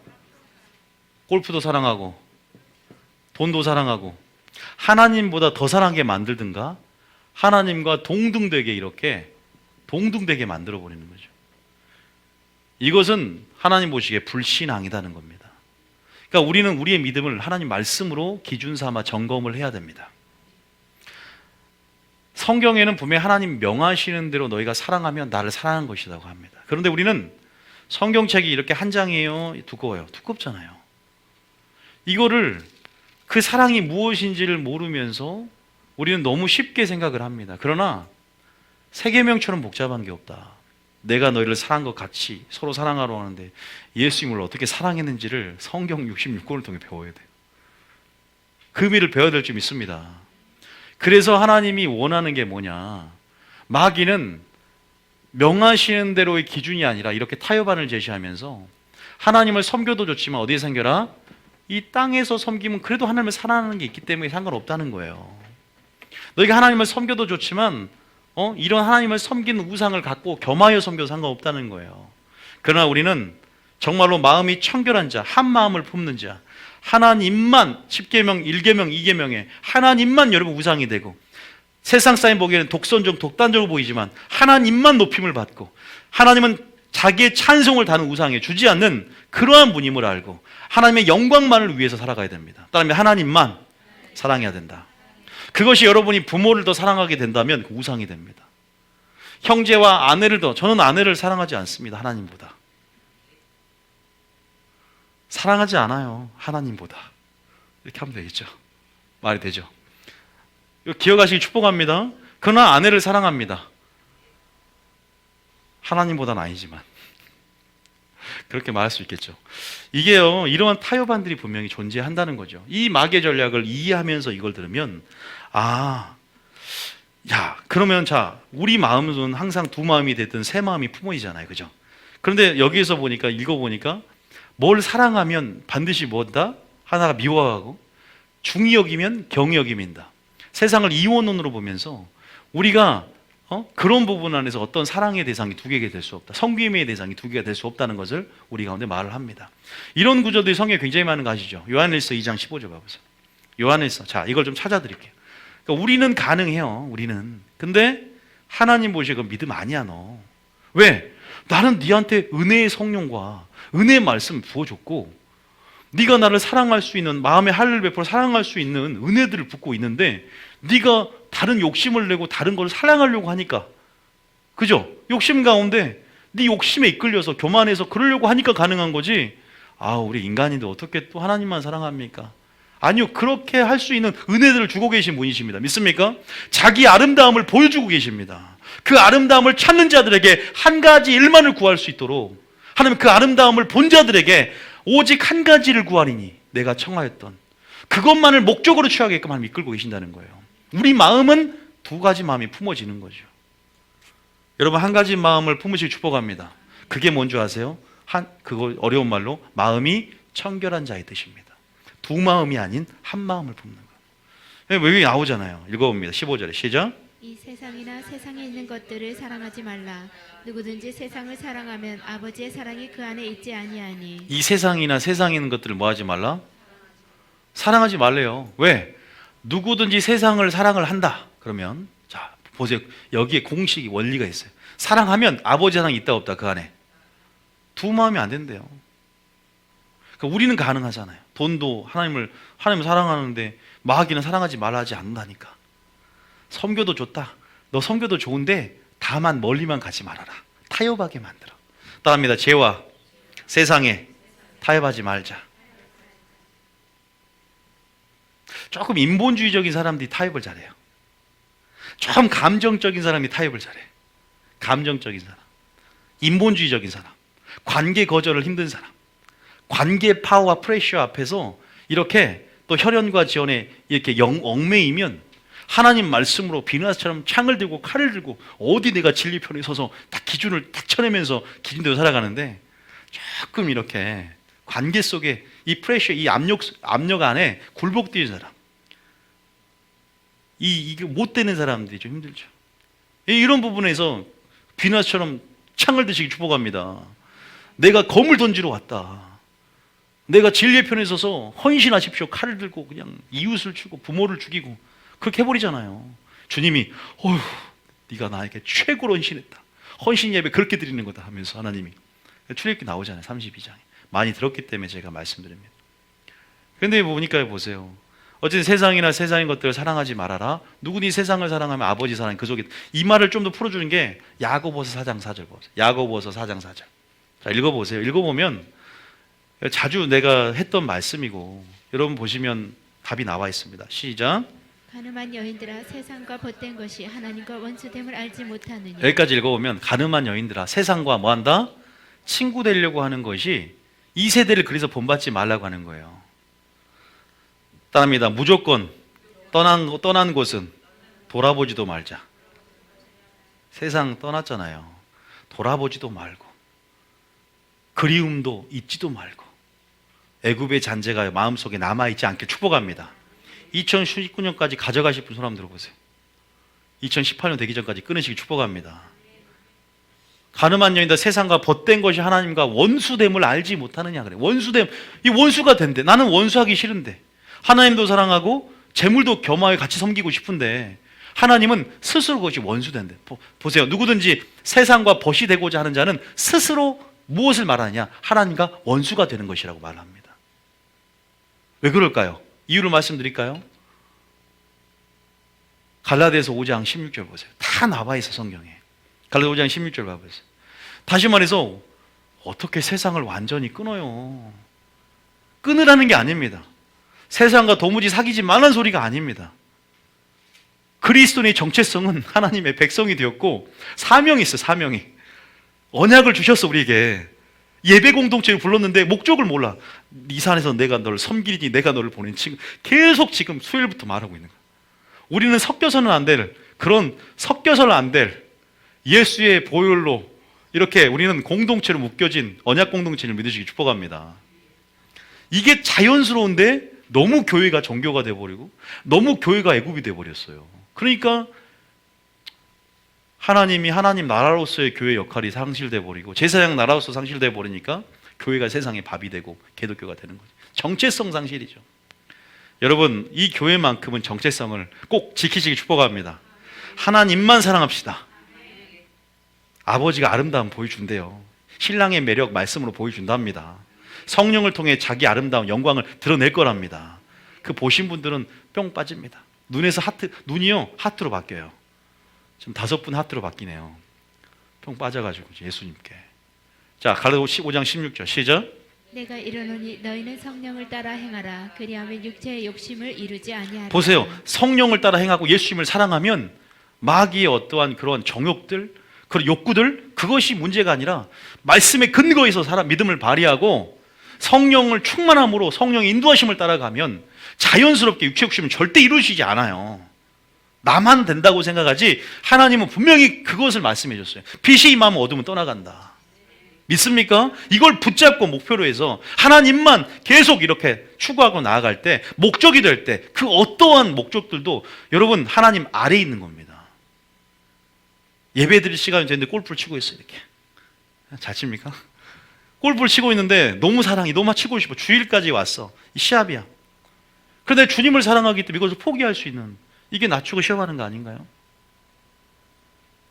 골프도 사랑하고 돈도 사랑하고 하나님보다 더 사랑하게 만들든가 하나님과 동등되게 이렇게 동등되게 만들어 버리는 거죠. 이것은 하나님 보시기에 불신앙이라는 겁니다. 그러니까 우리는 우리의 믿음을 하나님 말씀으로 기준 삼아 점검을 해야 됩니다. 성경에는 분명히 하나님 명하시는 대로 너희가 사랑하면 나를 사랑한 것이라고 합니다. 그런데 우리는 성경책이 이렇게 한 장이에요? 두꺼워요? 두껍잖아요. 이거를 그 사랑이 무엇인지를 모르면서 우리는 너무 쉽게 생각을 합니다. 그러나 세계명처럼 복잡한 게 없다. 내가 너희를 사랑한 것 같이 서로 사랑하러 하는데 예수님을 어떻게 사랑했는지를 성경 66권을 통해 배워야 돼요. 그 의미를 배워야 될 줄 믿습니다. 그래서 하나님이 원하는 게 뭐냐, 마귀는 명하시는 대로의 기준이 아니라 이렇게 타협안을 제시하면서 하나님을 섬겨도 좋지만 어디에 섬겨라? 이 땅에서 섬기면 그래도 하나님을 사랑하는 게 있기 때문에 상관없다는 거예요. 너희가 하나님을 섬겨도 좋지만 이런 하나님을 섬기는 우상을 갖고 겸하여 섬겨도 상관없다는 거예요. 그러나 우리는 정말로 마음이 청결한 자, 한 마음을 품는 자, 하나님만 10계명, 1계명, 2계명에 하나님만 여러분 우상이 되고, 세상 사람 보기에는 독단적으로 보이지만 하나님만 높임을 받고 하나님은 자기의 찬송을 다는 우상에 주지 않는 그러한 분임을 알고 하나님의 영광만을 위해서 살아가야 됩니다. 그다음에 하나님만 사랑해야 된다. 그것이 여러분이 부모를 더 사랑하게 된다면 그 우상이 됩니다. 형제와 아내를 더, 저는 아내를 사랑하지 않습니다. 하나님보다. 사랑하지 않아요. 하나님보다. 이렇게 하면 되겠죠. 말이 되죠. 이거 기억하시기 축복합니다. 그러나 아내를 사랑합니다. 하나님보다는 아니지만. 그렇게 말할 수 있겠죠. 이게요, 이러한 타협안들이 분명히 존재한다는 거죠. 이 마귀의 전략을 이해하면서 이걸 들으면, 그러면 자, 우리 마음은 항상 두 마음이 됐든 세 마음이 품어지잖아요. 그죠? 그런데 여기에서 보니까, 읽어보니까, 뭘 사랑하면 반드시 뭐다? 하나가 미워하고, 중히 여기면 경히 여김인다. 세상을 이원론으로 보면서, 우리가 그런 부분 안에서 어떤 사랑의 대상이 두 개가 될 수 없다. 성김의 대상이 두 개가 될 수 없다는 것을 우리 가운데 말을 합니다. 이런 구절들이 성경에 굉장히 많은 거 아시죠? 요한일서 2장 15절 봐보세요. 요한일서. 자, 이걸 좀 찾아드릴게요. 그러니까 우리는 가능해요. 우리는. 근데 하나님 보시기에 그 믿음 아니야, 너. 왜? 나는 네한테 은혜의 성령과 은혜의 말씀 부어줬고, 네가 나를 사랑할 수 있는, 마음의 할례를 베풀어 사랑할 수 있는 은혜들을 붓고 있는데, 네가 다른 욕심을 내고 다른 걸 사랑하려고 하니까, 그죠? 욕심 가운데 네 욕심에 이끌려서 교만해서 그러려고 하니까 가능한 거지. 우리 인간인데 어떻게 또 하나님만 사랑합니까? 아니요, 그렇게 할 수 있는 은혜들을 주고 계신 분이십니다. 믿습니까? 자기 아름다움을 보여주고 계십니다. 그 아름다움을 찾는 자들에게 한 가지 일만을 구할 수 있도록 하나님, 그 아름다움을 본 자들에게 오직 한 가지를 구하리니 내가 청하였던 그것만을 목적으로 취하게끔 하나님 이끌고 계신다는 거예요. 우리 마음은 두 가지 마음이 품어지는 거죠. 여러분, 한 가지 마음을 품으시기 축복합니다. 그게 뭔지 아세요? 그거 어려운 말로 마음이 청결한 자의 뜻입니다. 두 마음이 아닌 한 마음을 품는 거예요. 여기 나오잖아요. 읽어봅니다. 15절에 시작.
이 세상이나 세상에 있는 것들을 사랑하지 말라. 누구든지 세상을 사랑하면 아버지의 사랑이 그 안에 있지 아니하니.
이 세상이나 세상에 있는 것들을 뭐 하지 말라? 사랑하지 말래요. 왜? 누구든지 세상을 사랑을 한다. 그러면 자, 보세요. 여기에 공식이 원리가 있어요. 사랑하면 아버지 사랑이 있다 없다 그 안에. 두 마음이 안 된대요. 그러니까 우리는 가능하잖아요. 돈도 하나님을 사랑하는데 마귀는 사랑하지 말라 하지 않는다니까. 선교도 좋다. 너 선교도 좋은데 다만 멀리만 가지 말아라. 타협하게 만들어. 따라합니다. 죄와 세상에 타협하지 말자. 조금 인본주의적인 사람들이 타협을 잘해요. 좀 감정적인 사람이 타협을 잘해. 감정적인 사람, 인본주의적인 사람, 관계 거절을 힘든 사람, 관계 파워와 프레셔 앞에서 이렇게 또 혈연과 지연에 이렇게 얽매이면 하나님 말씀으로 비나스처럼 창을 들고 칼을 들고 어디 내가 진리 편에 서서 딱 기준을 딱 쳐내면서 기준대로 살아가는데, 조금 이렇게 관계 속에 이 프레셔, 이 압력 안에 굴복되는 사람, 이게 못 되는 사람들이 좀 힘들죠. 이런 부분에서 비나스처럼 창을 드시기 축복합니다. 내가 검을 던지러 왔다. 내가 진리의 편에 서서 헌신하십시오. 칼을 들고 그냥 이웃을 죽이고 부모를 죽이고 그렇게 해버리잖아요. 주님이 어휴, 네가 나에게 최고로 헌신했다. 헌신 예배 그렇게 드리는 거다 하면서 하나님이 출애굽기 나오잖아요. 32장에. 많이 들었기 때문에 제가 말씀드립니다. 그런데 보니까 보세요. 어쨌든 세상이나 세상의 것들을 사랑하지 말아라. 누구니 세상을 사랑하면 아버지 사랑 그 속에. 이 말을 좀 더 풀어주는 게 야고보서 4장 4절 보세요. 야고보서 4장 4절. 자, 읽어보세요. 읽어보면 자주 내가 했던 말씀이고 여러분 보시면 답이 나와 있습니다. 시작.
가늠한 여인들아, 세상과 벗된 것이 하나님과 원수됨을 알지 못하느냐.
여기까지 읽어보면 가늠한 여인들아, 세상과 뭐한다? 친구 되려고 하는 것이 이 세대를 그래서 본받지 말라고 하는 거예요. 따릅니다. 무조건 떠난 곳은 돌아보지도 말자. 세상 떠났잖아요. 돌아보지도 말고 그리움도 잊지도 말고 애굽의 잔재가 마음속에 남아있지 않게 축복합니다. 2019년까지 가져가실 분 손 한번 들어보세요. 2018년 되기 전까지 끊으시기 축복합니다. 가늠한 여인다, 세상과 벗된 것이 하나님과 원수됨을 알지 못하느냐 그래. 원수됨, 이 원수가 된대. 나는 원수하기 싫은데 하나님도 사랑하고 재물도 겸하여 같이 섬기고 싶은데 하나님은 스스로 그것이 원수된대. 보세요. 누구든지 세상과 벗이 되고자 하는 자는 스스로 무엇을 말하느냐? 하나님과 원수가 되는 것이라고 말합니다. 왜 그럴까요? 이유를 말씀드릴까요? 갈라디아서 5장 16절 보세요. 다 나와 있어 성경에. 갈라디아 5장 16절 봐보세요. 다시 말해서 어떻게 세상을 완전히 끊어요? 끊으라는 게 아닙니다. 세상과 도무지 사귀지 말라는 소리가 아닙니다. 그리스도인의 정체성은 하나님의 백성이 되었고 사명이 있어요. 사명이. 언약을 주셨어 우리에게. 예배 공동체를 불렀는데 목적을 몰라. 이 산에서 내가 너를 섬기니 내가 너를 보낸 지금 계속 지금 수요일부터 말하고 있는 거야. 우리는 섞여서는 안 될 그런 섞여서는 안 될 예수의 보혈로 이렇게 우리는 공동체로 묶여진 언약 공동체를 믿으시기 축복합니다. 이게 자연스러운데 너무 교회가 종교가 돼버리고 너무 교회가 애굽이 돼버렸어요. 그러니까 하나님이 하나님 나라로서의 교회 역할이 상실돼 버리고 제사장 나라로서 상실돼 버리니까 교회가 세상의 밥이 되고 기독교가 되는 거죠. 정체성 상실이죠. 여러분 이 교회만큼은 정체성을 꼭 지키시기 축복합니다. 하나님만 사랑합시다. 아버지가 아름다움 보여준대요. 신랑의 매력 말씀으로 보여준답니다. 성령을 통해 자기 아름다운 영광을 드러낼 거랍니다. 그 보신 분들은 뿅 빠집니다. 눈에서 하트, 눈이요 하트로 바뀌어요. 지금 5분 하트로 바뀌네요. 뿅 빠져가지고 예수님께. 자, 갈라디아 5장 16절 시작.
내가 이르노니 너희는 성령을 따라 행하라. 그리하면 육체의 욕심을 이루지 아니하리라.
보세요. 성령을 따라 행하고 예수님을 사랑하면 마귀의 어떠한 그런 정욕들, 그런 욕구들, 그것이 문제가 아니라 말씀의 근거에서 사람 믿음을 발휘하고 성령을 충만함으로 성령의 인도하심을 따라가면 자연스럽게 육체 욕심은 절대 이루어지지 않아요. 나만 된다고 생각하지 하나님은 분명히 그것을 말씀해 줬어요. 빛이 임하면 어둠은 떠나간다. 믿습니까? 이걸 붙잡고 목표로 해서 하나님만 계속 이렇게 추구하고 나아갈 때 목적이 될 때 그 어떠한 목적들도 여러분 하나님 아래에 있는 겁니다. 예배 드릴 시간이 됐는데 골프를 치고 있어요. 이렇게 잘 칩니까? 골프를 치고 있는데 너무 사랑이 너무 치고 싶어. 주일까지 왔어. 이 시합이야. 그런데 주님을 사랑하기 때문에 이것을 포기할 수 있는 이게 낮추고 시험하는 거 아닌가요?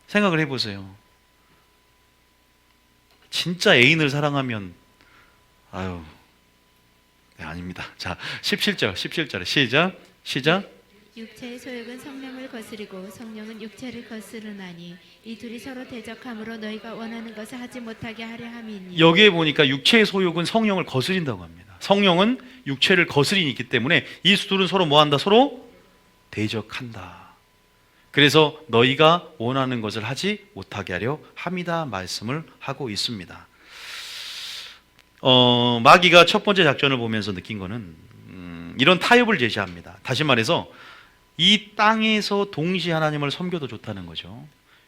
생각을 해보세요. 진짜 애인을 사랑하면 아유 네, 아닙니다. 자 17절에 시작.
육체의 소욕은 성령을 거스리고 성령은 육체를 거스르나니 이 둘이 서로 대적함으로 너희가 원하는 것을 하지 못하게 하려 함이니.
여기에 보니까 육체의 소욕은 성령을 거스린다고 합니다. 성령은 육체를 거스리기 때문에 이 둘은 서로 뭐한다? 서로 대적한다. 그래서 너희가 원하는 것을 하지 못하게 하려 함이다 말씀을 하고 있습니다. 마귀가 첫 번째 작전을 보면서 느낀 거는 이런 타협을 제시합니다. 다시 말해서 이 땅에서 동시에 하나님을 섬겨도 좋다는 거죠.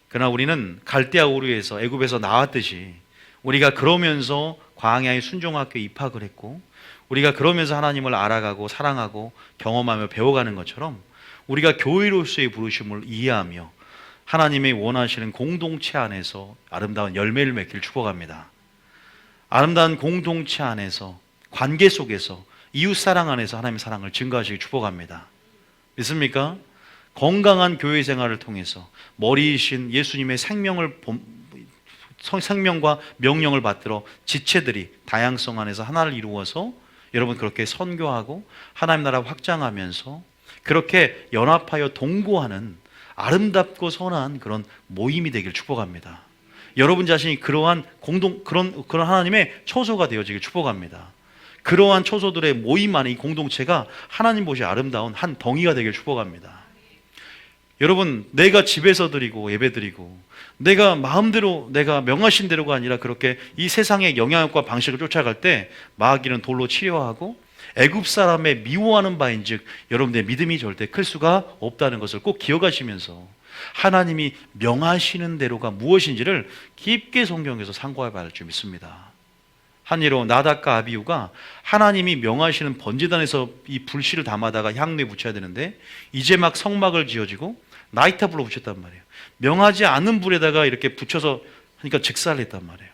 그러나 우리는 갈대아 우르에서 애굽에서 나왔듯이 우리가 그러면서 광야의 순종학교에 입학을 했고 우리가 그러면서 하나님을 알아가고 사랑하고 경험하며 배워가는 것처럼 우리가 교회로서의 부르심을 이해하며 하나님의 원하시는 공동체 안에서 아름다운 열매를 맺기를 축복합니다. 아름다운 공동체 안에서 관계 속에서 이웃사랑 안에서 하나님의 사랑을 증거하시기 축복합니다. 믿습니까? 건강한 교회 생활을 통해서 머리이신 예수님의 생명과 명령을 받들어 지체들이 다양성 안에서 하나를 이루어서 여러분 그렇게 선교하고 하나님 나라 확장하면서 그렇게 연합하여 동거하는 아름답고 선한 그런 모임이 되길 축복합니다. 여러분 자신이 그러한 그런 하나님의 초소가 되어지길 축복합니다. 그러한 초소들의 모임 안에 이 공동체가 하나님 보시 아름다운 한 덩이가 되길 축복합니다. 여러분 내가 집에서 드리고 예배 드리고 내가 마음대로 내가 명하신 대로가 아니라 그렇게 이 세상의 영향력과 방식을 쫓아갈 때 마귀는 돌로 치려하고 애굽 사람의 미워하는 바인즉 여러분들의 믿음이 절대 클 수가 없다는 것을 꼭 기억하시면서 하나님이 명하시는 대로가 무엇인지를 깊게 성경에서 상고해 봐야 할 줄 믿습니다. 한이로 나답과 아비후가 하나님이 명하시는 번제단에서 이 불씨를 담아다가 향로에 붙여야 되는데 이제 막 성막을 지어지고 나이타불로 붙였단 말이에요. 명하지 않은 불에다가 이렇게 붙여서 하니까 즉사를 했단 말이에요.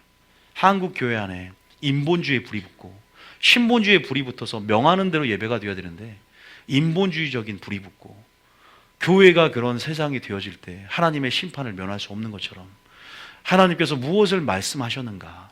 한국 교회 안에 인본주의 불이 붙고 신본주의의 불이 붙어서 명하는 대로 예배가 되어야 되는데 인본주의적인 불이 붙고 교회가 그런 세상이 되어질 때 하나님의 심판을 면할 수 없는 것처럼 하나님께서 무엇을 말씀하셨는가?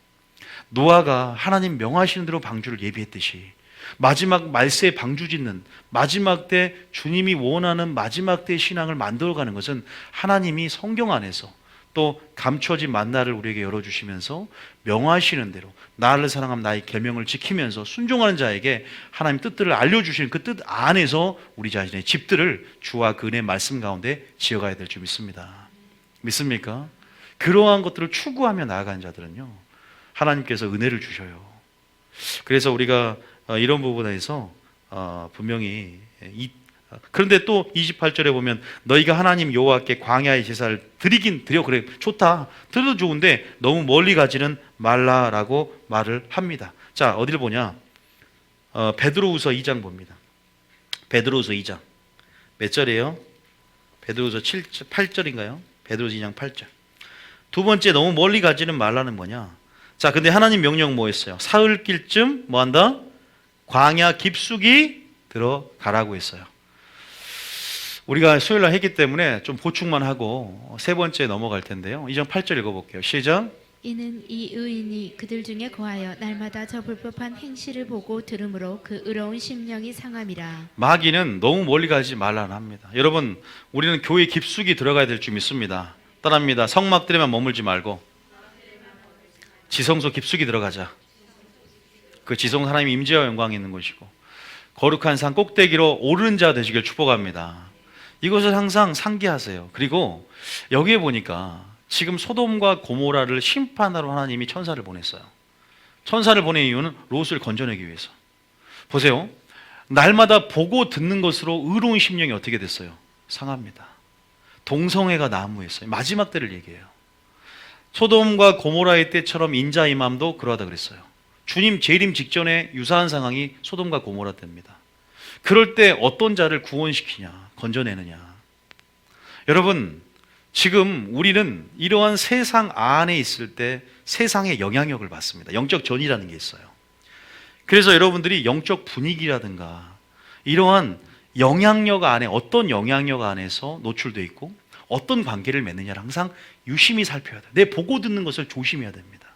노아가 하나님 명하시는 대로 방주를 예비했듯이 마지막 말세에 방주 짓는 마지막 때 주님이 원하는 마지막 때 신앙을 만들어가는 것은 하나님이 성경 안에서 또 감춰진 만나를 우리에게 열어주시면서 명하시는 대로 나를 사랑하면 나의 계명을 지키면서 순종하는 자에게 하나님 뜻들을 알려주시는 그 뜻 안에서 우리 자신의 집들을 주와 그 은혜의 말씀 가운데 지어가야 될 줄 믿습니다. 믿습니까? 그러한 것들을 추구하며 나아가는 자들은요, 하나님께서 은혜를 주셔요. 그래서 우리가 이런 부분에서 분명히 그런데 또 28절에 보면 너희가 하나님 여호와께 광야의 제사를 드리긴 드려, 그래 좋다, 들어도 좋은데 너무 멀리 가지는 말라라고 말을 합니다. 자, 어디를 보냐? 베드로후서 2장 봅니다. 베드로후서 2장 몇 절이에요? 베드로후서 8절인가요? 베드로후서 2장 8절. 두 번째, 너무 멀리 가지는 말라는 뭐냐? 자, 근데 하나님 명령 뭐였어요? 사흘길쯤 뭐한다? 광야 깊숙이 들어가라고 했어요. 우리가 수요일날 했기 때문에 좀 보충만 하고 세 번째 넘어갈 텐데요. 2장 8절 읽어볼게요. 시작.
이는 이 의인이 그들 중에 거하여 날마다 저 불법한 행실을 보고 들으므로 그 의로운 심령이 상함이라.
마귀는 너무 멀리 가지 말라는 합니다. 여러분, 우리는 교회 깊숙이 들어가야 될 줄 믿습니다. 따라합니다. 성막들에만 머물지 말고 지성소 깊숙이 들어가자. 그 지성 하나님의 임재와 영광이 있는 곳이고 거룩한 산 꼭대기로 오르는 자 되시길 축복합니다. 이것을 항상 상기하세요. 그리고 여기에 보니까 지금 소돔과 고모라를 심판하러 하나님이 천사를 보냈어요. 천사를 보낸 이유는 롯을 건져내기 위해서. 보세요. 날마다 보고 듣는 것으로 의로운 심령이 어떻게 됐어요? 상합니다. 동성애가 난무했어요. 마지막 때를 얘기해요. 소돔과 고모라의 때처럼 인자 이맘도 그러하다 그랬어요. 주님 재림 직전에 유사한 상황이 소돔과 고모라 때입니다. 그럴 때 어떤 자를 구원시키냐, 건져내느냐. 여러분, 지금 우리는 이러한 세상 안에 있을 때 세상의 영향력을 받습니다. 영적 전이라는 게 있어요. 그래서 여러분들이 영적 분위기라든가 이러한 영향력 안에, 어떤 영향력 안에서 노출되어 있고 어떤 관계를 맺느냐를 항상 유심히 살펴야 돼요. 내 보고 듣는 것을 조심해야 됩니다.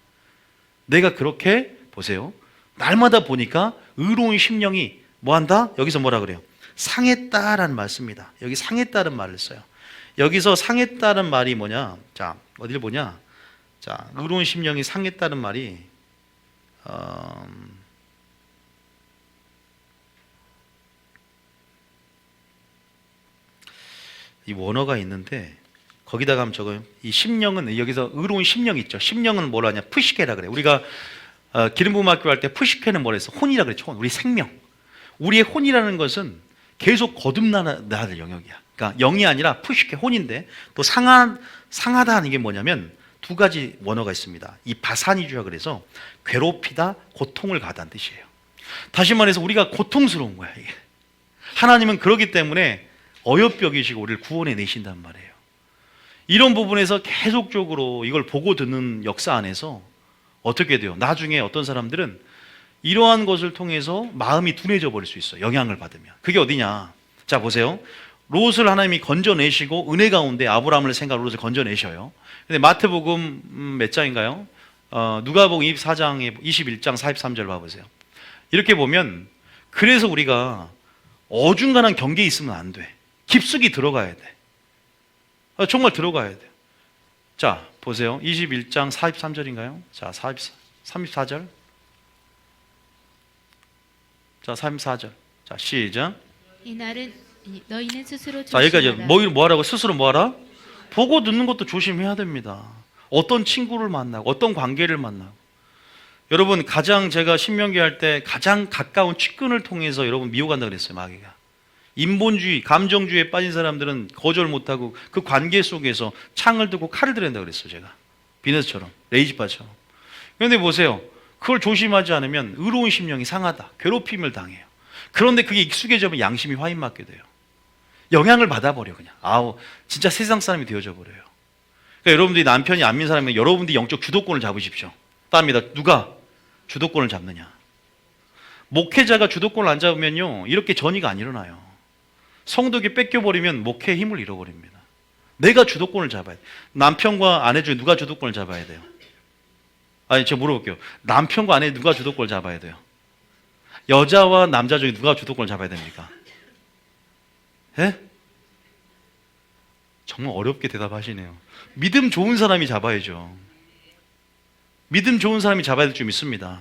내가 그렇게 보세요. 날마다 보니까 의로운 심령이 뭐한다? 여기서 뭐라 그래요? 상했다라는 말 씁니다. 여기 상했다는 말을 써요. 여기서 상했다는 말이 뭐냐? 자, 어디를 보냐? 자, 의로운 심령이 상했다는 말이 이 원어가 있는데 거기다가 하면 적어요. 이 심령은 여기서 의로운 심령 있죠. 심령은 뭐라 하냐? 푸시케라 그래. 우리가 기름부음학교 할 때 푸시케는 뭐라 했어? 혼이라 그랬죠. 우리 생명. 우리의 혼이라는 것은 계속 거듭나야 될 영역이야. 그러니까 영이 아니라 푸시케, 혼인데 또 상하다는 게 뭐냐면 두 가지 원어가 있습니다. 이 바사니주라 그래서 괴롭히다, 고통을 가다는 뜻이에요. 다시 말해서 우리가 고통스러운 거야, 이게. 하나님은 그렇기 때문에 어여삐 여기시고 우리를 구원해 내신단 말이에요. 이런 부분에서 계속적으로 이걸 보고 듣는 역사 안에서 어떻게 돼요? 나중에 어떤 사람들은 이러한 것을 통해서 마음이 둔해져 버릴 수 있어요. 영향을 받으면. 그게 어디냐? 자, 보세요. 롯을 하나님이 건져내시고 은혜 가운데 아브라함을 생각하고 롯을 건져내셔요. 근데 마태복음 몇 장인가요? 누가복음 24장에 21장 43절 봐보세요. 이렇게 보면 그래서 우리가 어중간한 경계에 있으면 안 돼. 깊숙이 들어가야 돼. 정말 들어가야 돼. 자, 보세요. 21장 43절인가요? 자, 34절. 자, 34절. 자, 시작.
이날은 너희는 스스로
자, 여기까지.
조심하라.
뭐 하라고? 스스로 뭐 하라? 보고 듣는 것도 조심해야 됩니다. 어떤 친구를 만나고 어떤 관계를 만나고. 여러분, 제가 신명기 할 때 가장 가까운 측근을 통해서 여러분 미혹한다고 그랬어요. 마귀가. 인본주의, 감정주의에 빠진 사람들은 거절 못하고 그 관계 속에서 창을 들고 칼을 들어야 된다고 그랬어요. 제가 비너스처럼, 레이지바처럼. 그런데 보세요. 그걸 조심하지 않으면 의로운 심령이 상하다, 괴롭힘을 당해요. 그런데 그게 익숙해지면 양심이 화인맞게 돼요. 영향을 받아버려. 그냥 진짜 세상 사람이 되어져 버려요. 그러니까 여러분들이 남편이 안 믿는 사람이면 여러분들이 영적 주도권을 잡으십시오. 따릅니다. 누가 주도권을 잡느냐? 목회자가 주도권을 안 잡으면요, 이렇게 전이가 안 일어나요. 성도에게 뺏겨버리면 목회의 힘을 잃어버립니다. 내가 주도권을 잡아야 돼요. 남편과 아내 중에 누가 주도권을 잡아야 돼요? 아니, 제가 물어볼게요. 남편과 아내 누가 주도권을 잡아야 돼요? 여자와 남자 중에 누가 주도권을 잡아야 됩니까? 예? 정말 어렵게 대답하시네요. 믿음 좋은 사람이 잡아야죠. 믿음 좋은 사람이 잡아야 될 줄 믿습니다.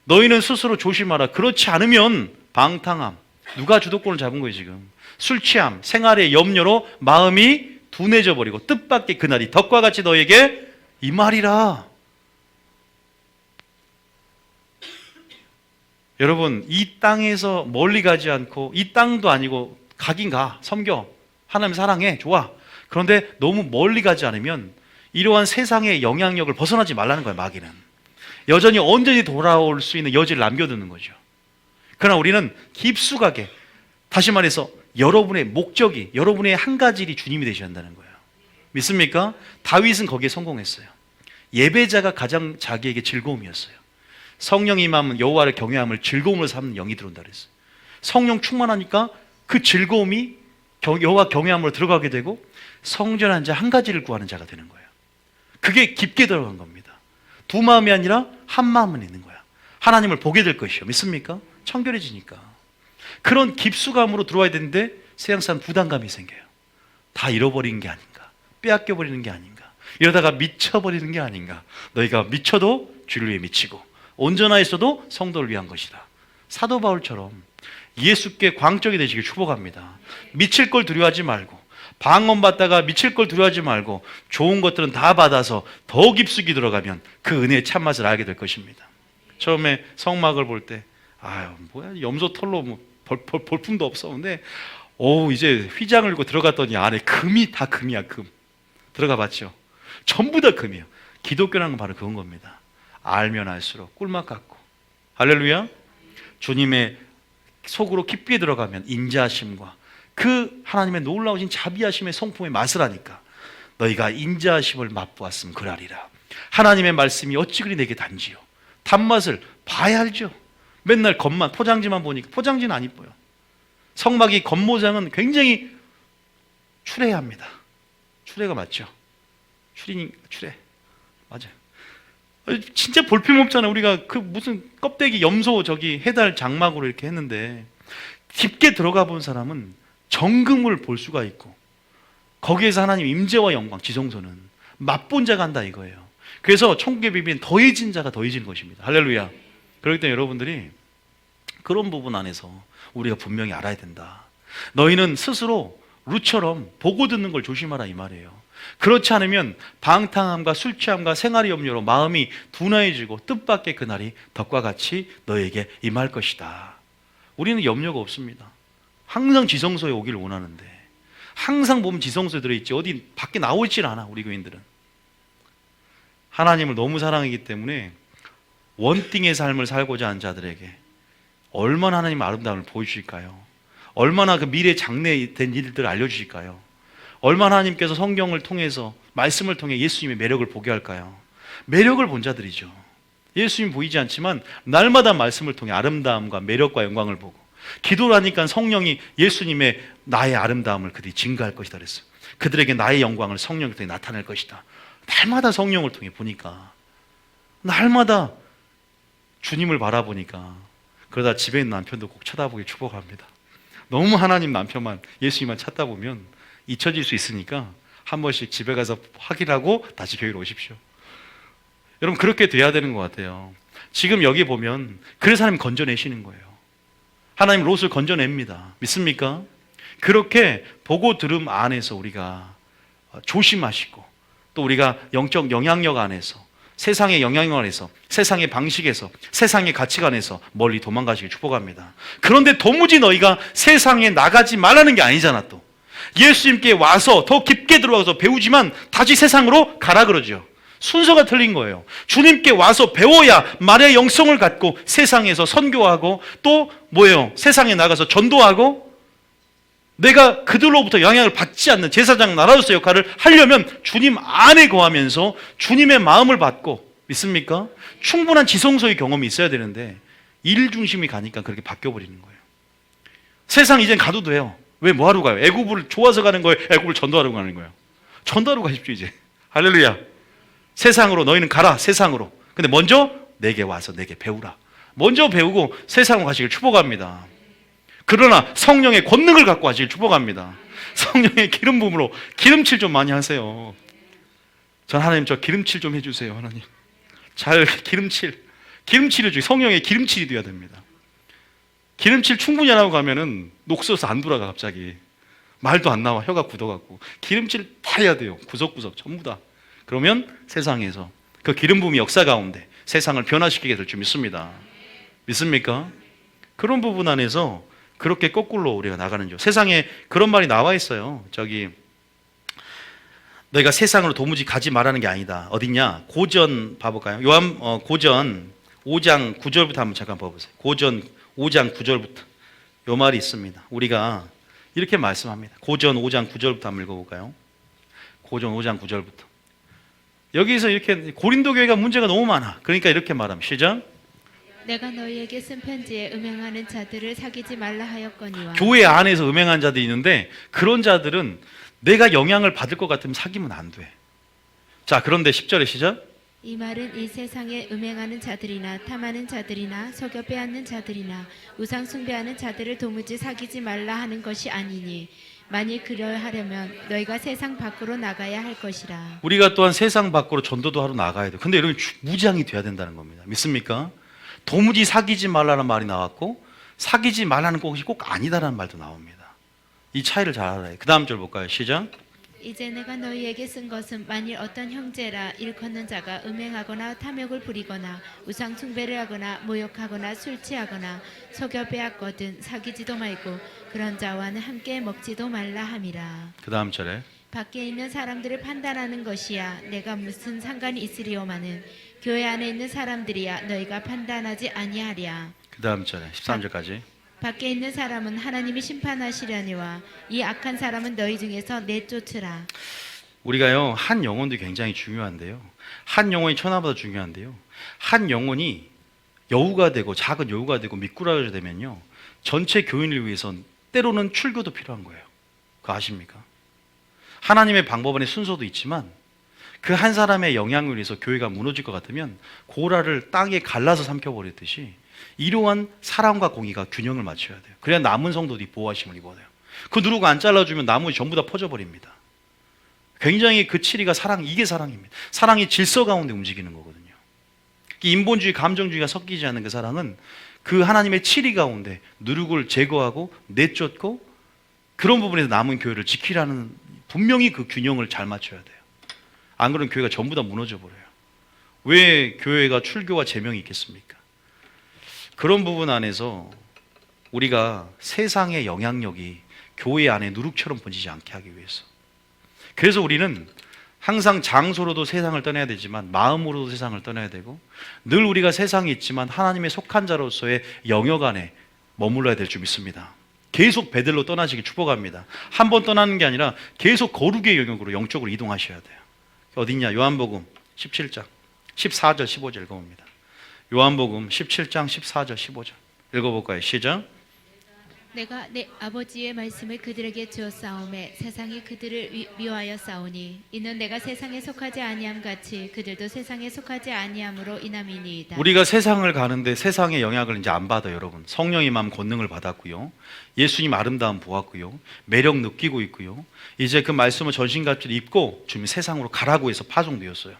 너희는 스스로 조심하라. 그렇지 않으면 방탕함. 누가 주도권을 잡은 거예요 지금. 술 취함, 생활의 염려로 마음이 둔해져 버리고 뜻밖의 그날이 덕과 같이 너에게 임하리라. 여러분, 이 땅에서 멀리 가지 않고, 이 땅도 아니고 가긴 가, 섬겨, 하나님 사랑해, 좋아. 그런데 너무 멀리 가지 않으면 이러한 세상의 영향력을 벗어나지 말라는 거예요. 마귀는 여전히 언제든지 돌아올 수 있는 여지를 남겨두는 거죠. 그러나 우리는 깊숙하게, 다시 말해서 여러분의 목적이, 여러분의 한 가지 일이 주님이 되셔야 한다는 거예요. 믿습니까? 다윗은 거기에 성공했어요. 예배자가 가장 자기에게 즐거움이었어요. 성령이 임하면 여호와를 경외함을 즐거움으로 삼는 영이 들어온다 그랬어요. 성령 충만하니까 그 즐거움이 여호와 경외함으로 들어가게 되고 성전한 자 한 가지를 구하는 자가 되는 거예요. 그게 깊게 들어간 겁니다. 두 마음이 아니라 한 마음은 있는 거야. 하나님을 보게 될 것이요. 믿습니까? 청결해지니까. 그런 깊숙함으로 들어와야 되는데 세상 사람 부담감이 생겨요. 다 잃어버리는 게 아닌가, 빼앗겨버리는 게 아닌가, 이러다가 미쳐버리는 게 아닌가. 너희가 미쳐도 주를 위해 미치고 온전하 있어도 성도를 위한 것이다. 사도 바울처럼 예수께 광적이 되시길 축복합니다. 미칠 걸 두려워하지 말고, 방언받다가 미칠 걸 두려워하지 말고 좋은 것들은 다 받아서 더 깊숙이 들어가면 그 은혜의 참맛을 알게 될 것입니다. 처음에 성막을 볼 때 아유 뭐야, 염소 털로 뭐 볼품도 없어. 근데 이제 휘장을 입고 들어갔더니 안에 금이 다 금이야. 금 들어가 봤죠? 전부 다 금이에요. 기독교라는 건 바로 그런 겁니다. 알면 알수록 꿀맛 같고, 할렐루야. 주님의 속으로 깊이 들어가면 인자하심과 그 하나님의 놀라우신 자비하심의 성품의 맛을 하니까 너희가 인자하심을 맛보았음 그라리라. 하나님의 말씀이 어찌 그리 내게 단지요. 단맛을 봐야 알죠. 맨날 겉만, 포장지만 보니까 포장지는 안 이뻐요. 성막이 겉모장은 굉장히 추레야 합니다. 추레가 맞죠? 추레 맞아요. 진짜 볼품없잖아. 우리가 그 무슨 껍데기 염소 저기 해달 장막으로 이렇게 했는데, 깊게 들어가 본 사람은 정금을 볼 수가 있고 거기에서 하나님 임재와 영광, 지성소는 맛본 자가 한다 이거예요. 그래서 천국의 비밀은 더해진 자가 더해진 것입니다. 할렐루야. 그렇기 때문에 여러분들이 그런 부분 안에서 우리가 분명히 알아야 된다. 너희는 스스로 루처럼 보고 듣는 걸 조심하라 이 말이에요. 그렇지 않으면 방탕함과 술 취함과 생활의 염려로 마음이 둔해지고 뜻밖의 그날이 덕과 같이 너에게 임할 것이다. 우리는 염려가 없습니다. 항상 지성소에 오기를 원하는데 항상 보면 지성소에 들어있지 어디 밖에 나오질 않아. 우리 교인들은 하나님을 너무 사랑하기 때문에 원띵의 삶을 살고자 하는 자들에게 얼마나 하나님의 아름다움을 보여주실까요? 얼마나 그 미래 장래된 일들을 알려주실까요? 얼마나 하나님께서 성경을 통해서, 말씀을 통해 예수님의 매력을 보게 할까요? 매력을 본 자들이죠. 예수님 보이지 않지만 날마다 말씀을 통해 아름다움과 매력과 영광을 보고, 기도를 하니까 성령이 예수님의 나의 아름다움을 그들이 증가할 것이다 그랬어요. 그들에게 나의 영광을 성령을 통해 나타낼 것이다. 날마다 성령을 통해 보니까, 날마다 주님을 바라보니까, 그러다 집에 있는 남편도 꼭 쳐다보게 축복합니다. 너무 하나님 남편만, 예수님만 찾다 보면 잊혀질 수 있으니까 한 번씩 집에 가서 확인하고 다시 교회로 오십시오. 여러분 그렇게 돼야 되는 것 같아요. 지금 여기 보면 그래서 하나님 건져내시는 거예요. 하나님 롯을 건져냅니다. 믿습니까? 그렇게 보고 들음 안에서 우리가 조심하시고, 또 우리가 영적 영향력 안에서, 세상의 영향력 안에서, 세상의 방식에서, 세상의 가치관에서 멀리 도망가시길 축복합니다. 그런데 도무지 너희가 세상에 나가지 말라는 게 아니잖아. 또 예수님께 와서 더 깊게 들어가서 배우지만 다시 세상으로 가라 그러죠. 순서가 틀린 거예요. 주님께 와서 배워야 말의 영성을 갖고 세상에서 선교하고, 또 뭐예요? 세상에 나가서 전도하고, 내가 그들로부터 영향을 받지 않는 제사장 나라로서 역할을 하려면 주님 안에 거하면서 주님의 마음을 받고, 믿습니까? 충분한 지성소의 경험이 있어야 되는데 일 중심이 가니까 그렇게 바뀌어버리는 거예요. 세상 이젠 가도 돼요. 왜 뭐하러 가요? 애굽을 좋아서 가는 거예요? 애굽을 전도하러 가는 거예요? 전도하러 가십시오 이제. 할렐루야. 세상으로 너희는 가라. 세상으로. 근데 먼저 내게 와서 내게 배우라. 먼저 배우고 세상으로 가시길 축복합니다. 그러나 성령의 권능을 갖고 하시길 축복합니다. 성령의 기름 부음으로 기름칠 좀 많이 하세요. 전 하나님 저 기름칠 좀 해주세요. 하나님 잘 기름칠이 성령의 기름칠이 돼야 됩니다. 기름칠 충분히 안 하고 가면은 녹슬어서 안 돌아가. 갑자기 말도 안 나와. 혀가 굳어갖고 기름칠 다 해야 돼요. 구석구석 전부 다. 그러면 세상에서 그 기름 부음이 역사 가운데 세상을 변화시키게 될 줄 믿습니다. 믿습니까? 그런 부분 안에서 그렇게 거꾸로 우리가 나가는 줄. 세상에 그런 말이 나와 있어요. 저기 너희가 세상으로 도무지 가지 말라는 게 아니다. 어딨냐? 고전 봐볼까요? 고전 5장 9절부터 한번 잠깐 봐보세요. 고전 5장 9절부터 요 말이 있습니다. 우리가 이렇게 말씀합니다. 고전 5장 9절부터 한번 읽어볼까요? 고전 5장 9절부터. 여기서 이렇게 고린도 교회가 문제가 너무 많아. 그러니까 이렇게 말합니다. 시작.
내가 너희에게 쓴 편지에 음행하는 자들을 사귀지 말라 하였거니와.
교회 안에서 음행한 자들이 있는데 그런 자들은 내가 영향을 받을 것 같으면 사귀면 안 돼. 자, 그런데 10절에 시작.
이 말은 이 세상에 음행하는 자들이나 탐하는 자들이나 속여 빼앗는 자들이나 우상 숭배하는 자들을 도무지 사귀지 말라 하는 것이 아니니 만일 그러하려면 너희가 세상 밖으로 나가야 할 것이라. 우리가
또한 세상 밖으로 전도도 하러 나가야 돼요. 근데 여러분 무장이 돼야 된다는 겁니다. 믿습니까? 도무지 사귀지 말라는 말이 나왔고 사귀지 말라는 것이 꼭 아니다라는 말도 나옵니다. 이 차이를 잘 알아야 해요. 그 다음 절 볼까요? 시작.
이제 내가 너희에게 쓴 것은 만일 어떤 형제라 일컫는 자가 음행하거나 탐욕을 부리거나 우상 숭배를 하거나 모욕하거나 술 취하거나 속여 빼앗거든 사귀지도 말고 그런 자와는 함께 먹지도 말라 함이라.
그 다음 절에
밖에 있는 사람들을 판단하는 것이야 내가 무슨 상관이 있으리오마는 교회 안에 있는 사람들이야 너희가 판단하지 아니하랴.
그 다음 절에 13절까지
밖에 있는 사람은 하나님이 심판하시려니와 이 악한 사람은 너희 중에서 내쫓으라.
우리가요 한 영혼도 굉장히 중요한데요. 한 영혼이 천하보다 중요한데요. 한 영혼이 여우가 되고 작은 여우가 되고 미꾸라지가 되면요 전체 교인을 위해서 때로는 출교도 필요한 거예요. 그거 아십니까? 하나님의 방법 안에 순서도 있지만 그 한 사람의 영향을 위해서 교회가 무너질 것 같으면 고라를 땅에 갈라서 삼켜버렸듯이 이러한 사랑과 공의가 균형을 맞춰야 돼요. 그래야 남은 성도들이 보호하심을 입어야 돼요. 그 누르고 안 잘라주면 나머지 전부 다 퍼져버립니다. 굉장히 그 치리가 이게 사랑입니다. 사랑이 질서 가운데 움직이는 거거든요. 인본주의, 감정주의가 섞이지 않는 그 사랑은 그 하나님의 치리 가운데 누룩을 제거하고 내쫓고 그런 부분에서 남은 교회를 지키라는 분명히 그 균형을 잘 맞춰야 돼요. 안 그러면 교회가 전부 다 무너져 버려요. 왜 교회가 출교와 제명이 있겠습니까? 그런 부분 안에서 우리가 세상의 영향력이 교회 안에 누룩처럼 번지지 않게 하기 위해서 그래서 우리는 항상 장소로도 세상을 떠나야 되지만 마음으로도 세상을 떠나야 되고 늘 우리가 세상에 있지만 하나님의 속한 자로서의 영역 안에 머물러야 될 줄 믿습니다. 계속 베들로 떠나시길 축복합니다. 한 번 떠나는 게 아니라 계속 거룩의 영역으로 영적으로 이동하셔야 돼요. 어딨냐? 요한복음 17장 14절 15절 읽어봅니다. 요한복음 17장 14절 15절 읽어볼까요? 시작.
내가 내 아버지의 말씀을 그들에게 주었사오매 세상이 그들을 미워하여 싸우니 이는 내가 세상에 속하지 아니함 같이 그들도 세상에 속하지 아니함으로 인함이니이다. 우리가 세상을 가는데 세상의 영향을 이제 안 받아요. 여러분 성령의 마음 권능을 받았고요, 예수님 아름다움 보았고요, 매력 느끼고 있고요, 이제 그 말씀을 전신갑주를 입고 주님 세상으로 가라고 해서 파송되었어요.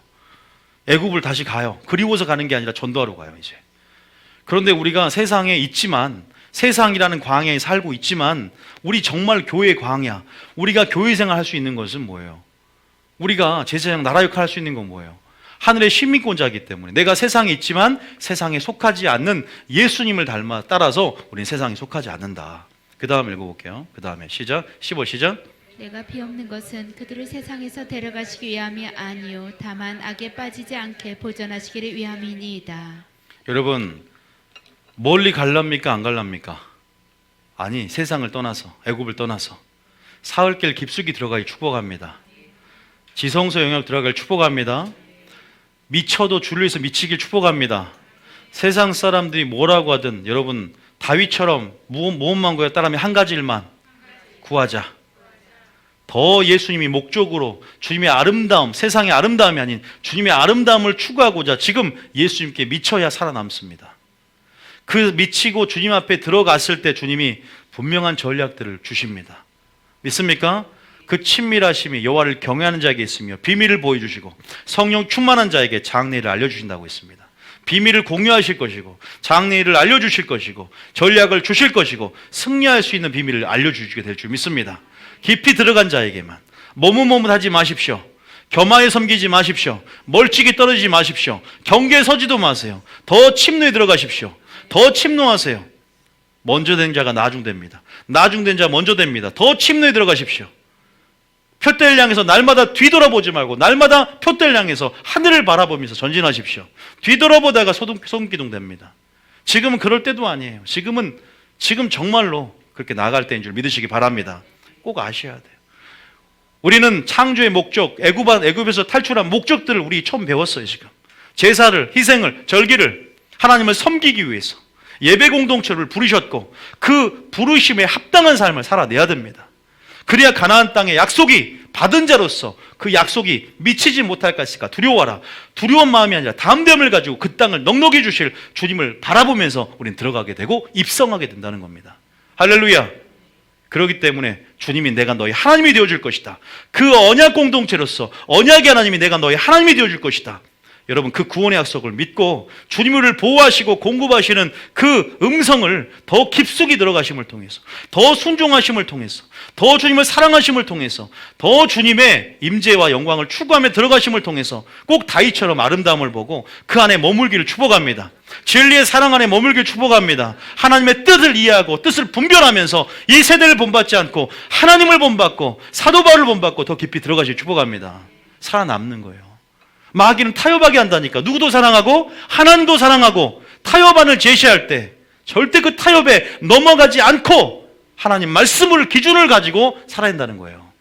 애굽을 다시 가요. 그리워서 가는 게 아니라 전도하러 가요 이제. 그런데 우리가 세상에 있지만 세상이라는 광야에 살고 있지만 우리 정말 교회의 광야, 우리가 교회 생활 할 수 있는 것은 뭐예요? 우리가 제사장 나라 역할 할 수 있는 건 뭐예요? 하늘의 시민권자이기 때문에 내가 세상에 있지만 세상에 속하지 않는 예수님을 따라서 우리는 세상에 속하지 않는다. 그 다음 읽어볼게요. 그 다음에 시작. 15 시작. 내가 비옵는 것은 그들을 세상에서 데려가시기 위함이 아니요 다만 악에 빠지지 않게 보존하시기를 위함이니이다.
여러분 멀리 갈랍니까 안 갈랍니까? 아니 세상을 떠나서 애굽을 떠나서 사흘길 깊숙이 들어가기 축복합니다. 지성소 영역 들어갈 축복합니다. 미쳐도 주를 위해서 미치길 축복합니다. 세상 사람들이 뭐라고 하든 여러분 다윗처럼 무엇만 구하여 따라하면 한 가지 일만 구하자. 더 예수님이 목적으로 주님의 아름다움, 세상의 아름다움이 아닌 주님의 아름다움을 추구하고자 지금 예수님께 미쳐야 살아남습니다. 그 미치고 주님 앞에 들어갔을 때 주님이 분명한 전략들을 주십니다. 믿습니까? 그 친밀하심이 여호와를 경외하는 자에게 있으며 비밀을 보여주시고 성령 충만한 자에게 장래를 알려주신다고 했습니다. 비밀을 공유하실 것이고 장래를 알려주실 것이고 전략을 주실 것이고 승리할 수 있는 비밀을 알려주시게 될 줄 믿습니다. 깊이 들어간 자에게만 머뭇머뭇하지 마십시오. 겸하에 섬기지 마십시오. 멀찍이 떨어지지 마십시오. 경계에 서지도 마세요. 더 침노에 들어가십시오. 더 침노하세요. 먼저 된 자가 나중됩니다. 나중된 자 먼저 됩니다. 더 침노에 들어가십시오. 표대를 향해서 날마다 뒤돌아보지 말고 날마다 표대를 향해서 하늘을 바라보면서 전진하십시오. 뒤돌아보다가 소금기둥 됩니다. 지금은 그럴 때도 아니에요. 지금 정말로 그렇게 나갈 때인 줄 믿으시기 바랍니다. 꼭 아셔야 돼요. 우리는 창조의 목적, 애굽에서 탈출한 목적들을 우리 처음 배웠어요. 지금 제사를, 희생을, 절기를 하나님을 섬기기 위해서 예배 공동체를 부르셨고 그 부르심에 합당한 삶을 살아내야 됩니다. 그래야 가나안 땅의 약속이 받은 자로서 그 약속이 미치지 못할까 했을까 두려워하라. 두려운 마음이 아니라 담대함을 가지고 그 땅을 넉넉히 주실 주님을 바라보면서 우리는 들어가게 되고 입성하게 된다는 겁니다. 할렐루야. 그렇기 때문에 주님이 내가 너희 하나님이 되어줄 것이다. 그 언약 공동체로서 언약의 하나님이 내가 너희 하나님이 되어줄 것이다. 여러분 그 구원의 약속을 믿고 주님을 보호하시고 공급하시는 그 음성을 더 깊숙이 들어가심을 통해서 더 순종하심을 통해서 더 주님을 사랑하심을 통해서 더 주님의 임재와 영광을 추구하며 들어가심을 통해서 꼭 다윗처럼 아름다움을 보고 그 안에 머물기를 축복합니다. 진리의 사랑 안에 머물기를 축복합니다. 하나님의 뜻을 이해하고 뜻을 분별하면서 이 세대를 본받지 않고 하나님을 본받고 사도 바울을 본받고 더 깊이 들어가시길 축복합니다. 살아남는 거예요. 마귀는 타협하게 한다니까. 누구도 사랑하고 하나님도 사랑하고 타협안을 제시할 때 절대 그 타협에 넘어가지 않고 하나님 말씀을 기준을 가지고 살아야 한다는 거예요.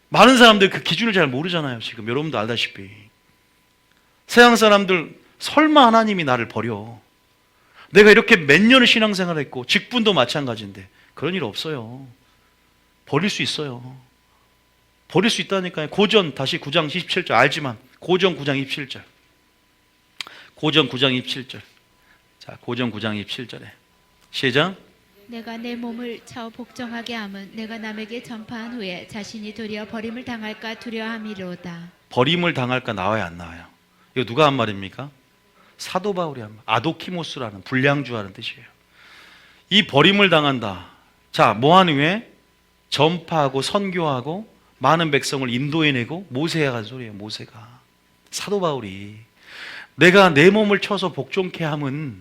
많은 사람들 그 기준을 잘 모르잖아요. 지금 여러분도 알다시피 세상 사람들 설마 하나님이 나를 버려. 내가 이렇게 몇 년을 신앙생활을 했고 직분도 마찬가지인데 그런 일 없어요. 버릴 수 있어요. 버릴 수 있다니까요. 고전 다시 9장 27절 알지만 고전 9장 27절. 고전 9장 27절. 자, 고전 9장 27절에 시작.
내가 내 몸을 차오 복종하게 함은 내가 남에게 전파한 후에 자신이 도리어 버림을 당할까 두려워함이로다.
버림을 당할까 나와요, 안 나와요? 이거 누가 한 말입니까? 사도 바울이 한 말. 아도키모스라는 불량주라는 뜻이에요. 이 버림을 당한다. 자, 뭐한 후에 전파하고 선교하고 많은 백성을 인도해내고 모세가 한 소리예요. 모세가. 사도 바울이 내가 내 몸을 쳐서 복종케 함은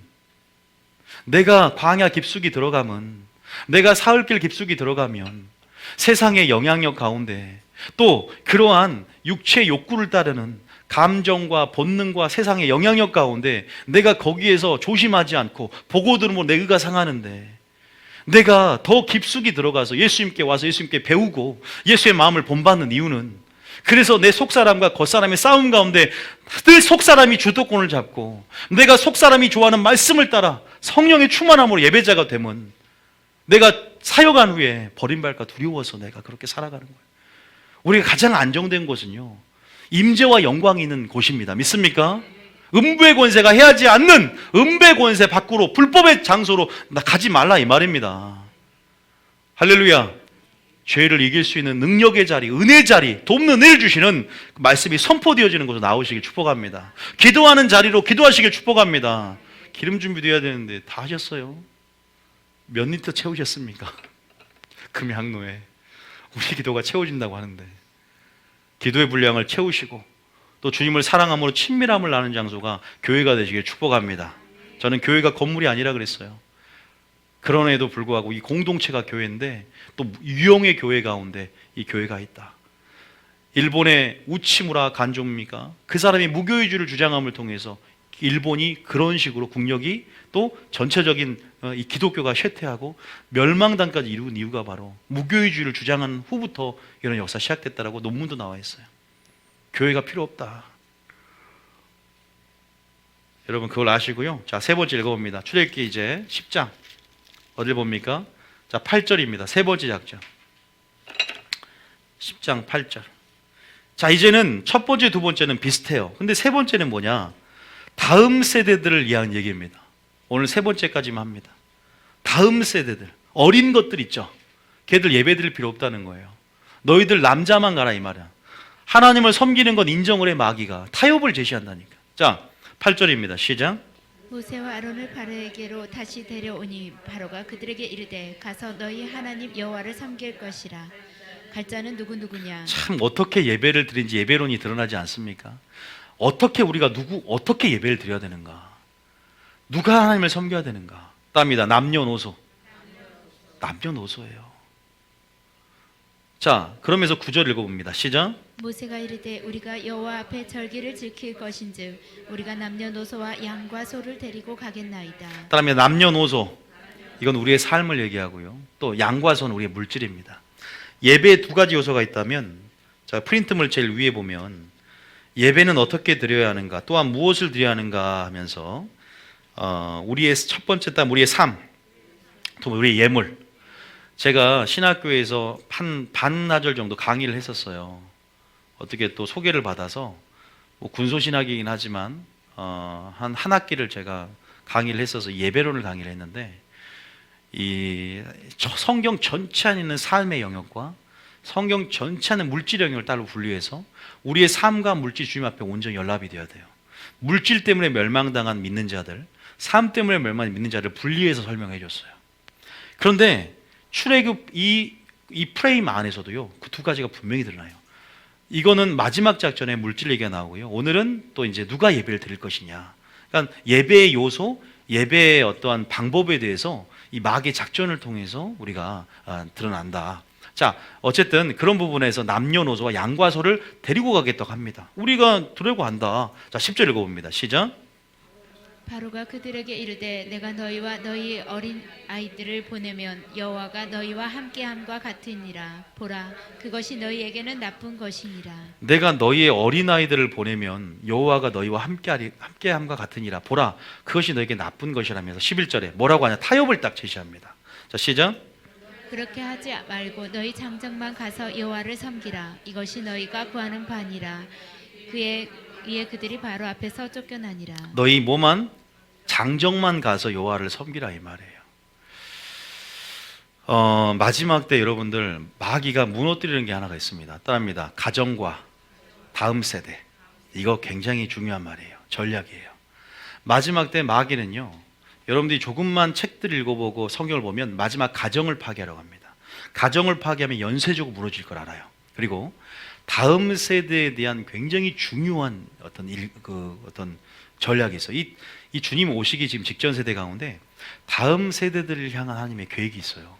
내가 광야 깊숙이 들어가면 내가 사흘길 깊숙이 들어가면 세상의 영향력 가운데 또 그러한 육체 욕구를 따르는 감정과 본능과 세상의 영향력 가운데 내가 거기에서 조심하지 않고 보고 들으면 내 의가 상하는데 내가 더 깊숙이 들어가서 예수님께 와서 예수님께 배우고 예수의 마음을 본받는 이유는 그래서 내 속사람과 겉사람의 싸움 가운데 늘 속사람이 주도권을 잡고 내가 속사람이 좋아하는 말씀을 따라 성령의 충만함으로 예배자가 되면 내가 사역한 후에 버림받을까 두려워서 내가 그렇게 살아가는 거예요. 우리가 가장 안정된 곳은요 임재와 영광이 있는 곳입니다. 믿습니까? 음부의 권세가 해하지 않는 음부의 권세 밖으로 불법의 장소로 가지 말라 이 말입니다. 할렐루야. 죄를 이길 수 있는 능력의 자리, 은혜의 자리, 돕는 은혜를 주시는 말씀이 선포되어지는 곳으로 나오시길 축복합니다. 기도하는 자리로 기도하시길 축복합니다. 기름 준비되어야 되는데 다 하셨어요. 몇 리터 채우셨습니까? 금양로에 우리 기도가 채워진다고 하는데 기도의 분량을 채우시고 또 주님을 사랑함으로 친밀함을 나누는 장소가 교회가 되시길 축복합니다. 저는 교회가 건물이 아니라 그랬어요. 그럼에도 불구하고 이 공동체가 교회인데 또 유형의 교회 가운데 이 교회가 있다. 일본의 우치무라 간조입니까? 그 사람이 무교의주를 주장함을 통해서 일본이 그런 식으로 국력이 또 전체적인 이 기독교가 쇠퇴하고 멸망단까지 이룬 이유가 바로 무교의주의를 주장한 후부터 이런 역사 시작됐다라고 논문도 나와 있어요. 교회가 필요 없다. 여러분 그걸 아시고요. 자, 세 번째 읽어봅니다. 출애굽기 이제 10장 어딜 봅니까? 자, 8절입니다. 세 번째 작전. 10장 8절. 자, 이제는 첫 번째, 두 번째는 비슷해요. 근데 세 번째는 뭐냐? 다음 세대들을 위한 얘기입니다. 오늘 세 번째까지만 합니다. 다음 세대들, 어린 것들 있죠. 걔들 예배 드릴 필요 없다는 거예요. 너희들 남자만 가라 이 말이야. 하나님을 섬기는 건 인정을 해. 마귀가 타협을 제시한다니까. 자, 8절입니다. 시작.
모세와 아론을 바로에게로 다시 데려오니 바로가 그들에게 이르되 가서 너희 하나님 여호와를 섬길 것이라. 갈 자는 누구냐?
참 어떻게 예배를 드린지 예배론이 드러나지 않습니까? 어떻게 우리가 어떻게 예배를 드려야 되는가? 누가 하나님을 섬겨야 되는가? 답니다. 남녀노소. 남녀노소예요. 자, 그러면서 9절 읽어봅니다. 시작.
모세가 이르되 우리가 여호와 앞에 절기를 지킬 것인즉 우리가 남녀노소와 양과 소를 데리고 가겠나이다.
그다음에 남녀노소, 이건 우리의 삶을 얘기하고요. 또 양과 소는 우리의 물질입니다. 예배에 두 가지 요소가 있다면, 자, 프린트물 제일 위에 보면 예배는 어떻게 드려야 하는가, 또한 무엇을 드려야 하는가 하면서 우리의 첫 번째 땀, 우리의 삶, 또 우리의 예물. 제가 신학교에서 반나절 정도 강의를 했었어요. 어떻게 또 소개를 받아서 뭐 군소신학이긴 하지만 한 학기를 제가 강의를 했어서 예배론을 강의를 했는데, 이 성경 전체 안에 있는 삶의 영역과 성경 전체 안에 물질 영역을 따로 분리해서 우리의 삶과 물질 주님 앞에 온전히 연합이 되어야 돼요. 물질 때문에 멸망당한 믿는 자들, 삶 때문에 멸망한 믿는 자를 분리해서 설명해 줬어요. 그런데 출애굽 이 프레임 안에서도요, 그 두 가지가 분명히 드러나요. 이거는 마지막 작전에 물질 얘기가 나오고요. 오늘은 또 이제 누가 예배를 드릴 것이냐. 그러니까 예배의 요소, 예배의 어떠한 방법에 대해서 이 마귀의 작전을 통해서 우리가 드러난다. 자, 어쨌든 그런 부분에서 남녀노소와 양과 소를 데리고 가겠다고 합니다. 우리가 데리고 간다. 자, 10절 읽어봅니다. 시작.
바로가 그들에게 이르되 내가 너희와 너희 어린 아이들을 보내면 여호와가 너희와 함께함과 같으니라. 보라, 그것이 너희에게는 나쁜 것이니라.
내가 너희의 어린 아이들을 보내면 여호와가 너희와 함께함과 같으니라. 보라, 그것이 너에게 나쁜 것이라면서 11절에 뭐라고 하냐, 타협을 딱 제시합니다. 자, 시작.
그렇게 하지 말고 너희 장정만 가서 여호와를 섬기라. 이것이 너희가 구하는 바니라. 그의 이에 그들이 바로 앞에서 쫓겨나니라.
너희 뭐만? 장정만 가서 여호와를 섬기라 이 말이에요. 마지막 때 여러분들 마귀가 무너뜨리는 게 하나가 있습니다. 따라합니다. 가정과 다음 세대. 이거 굉장히 중요한 말이에요. 전략이에요. 마지막 때 마귀는요, 여러분들이 조금만 책들 읽어보고 성경을 보면 마지막 가정을 파괴하려고 합니다. 가정을 파괴하면 연쇄적으로 무너질 걸 알아요. 그리고 다음 세대에 대한 굉장히 중요한 어떤 전략이 있어요. 이 주님 오시기 지금 직전 세대 가운데 다음 세대들을 향한 하나님의 계획이 있어요.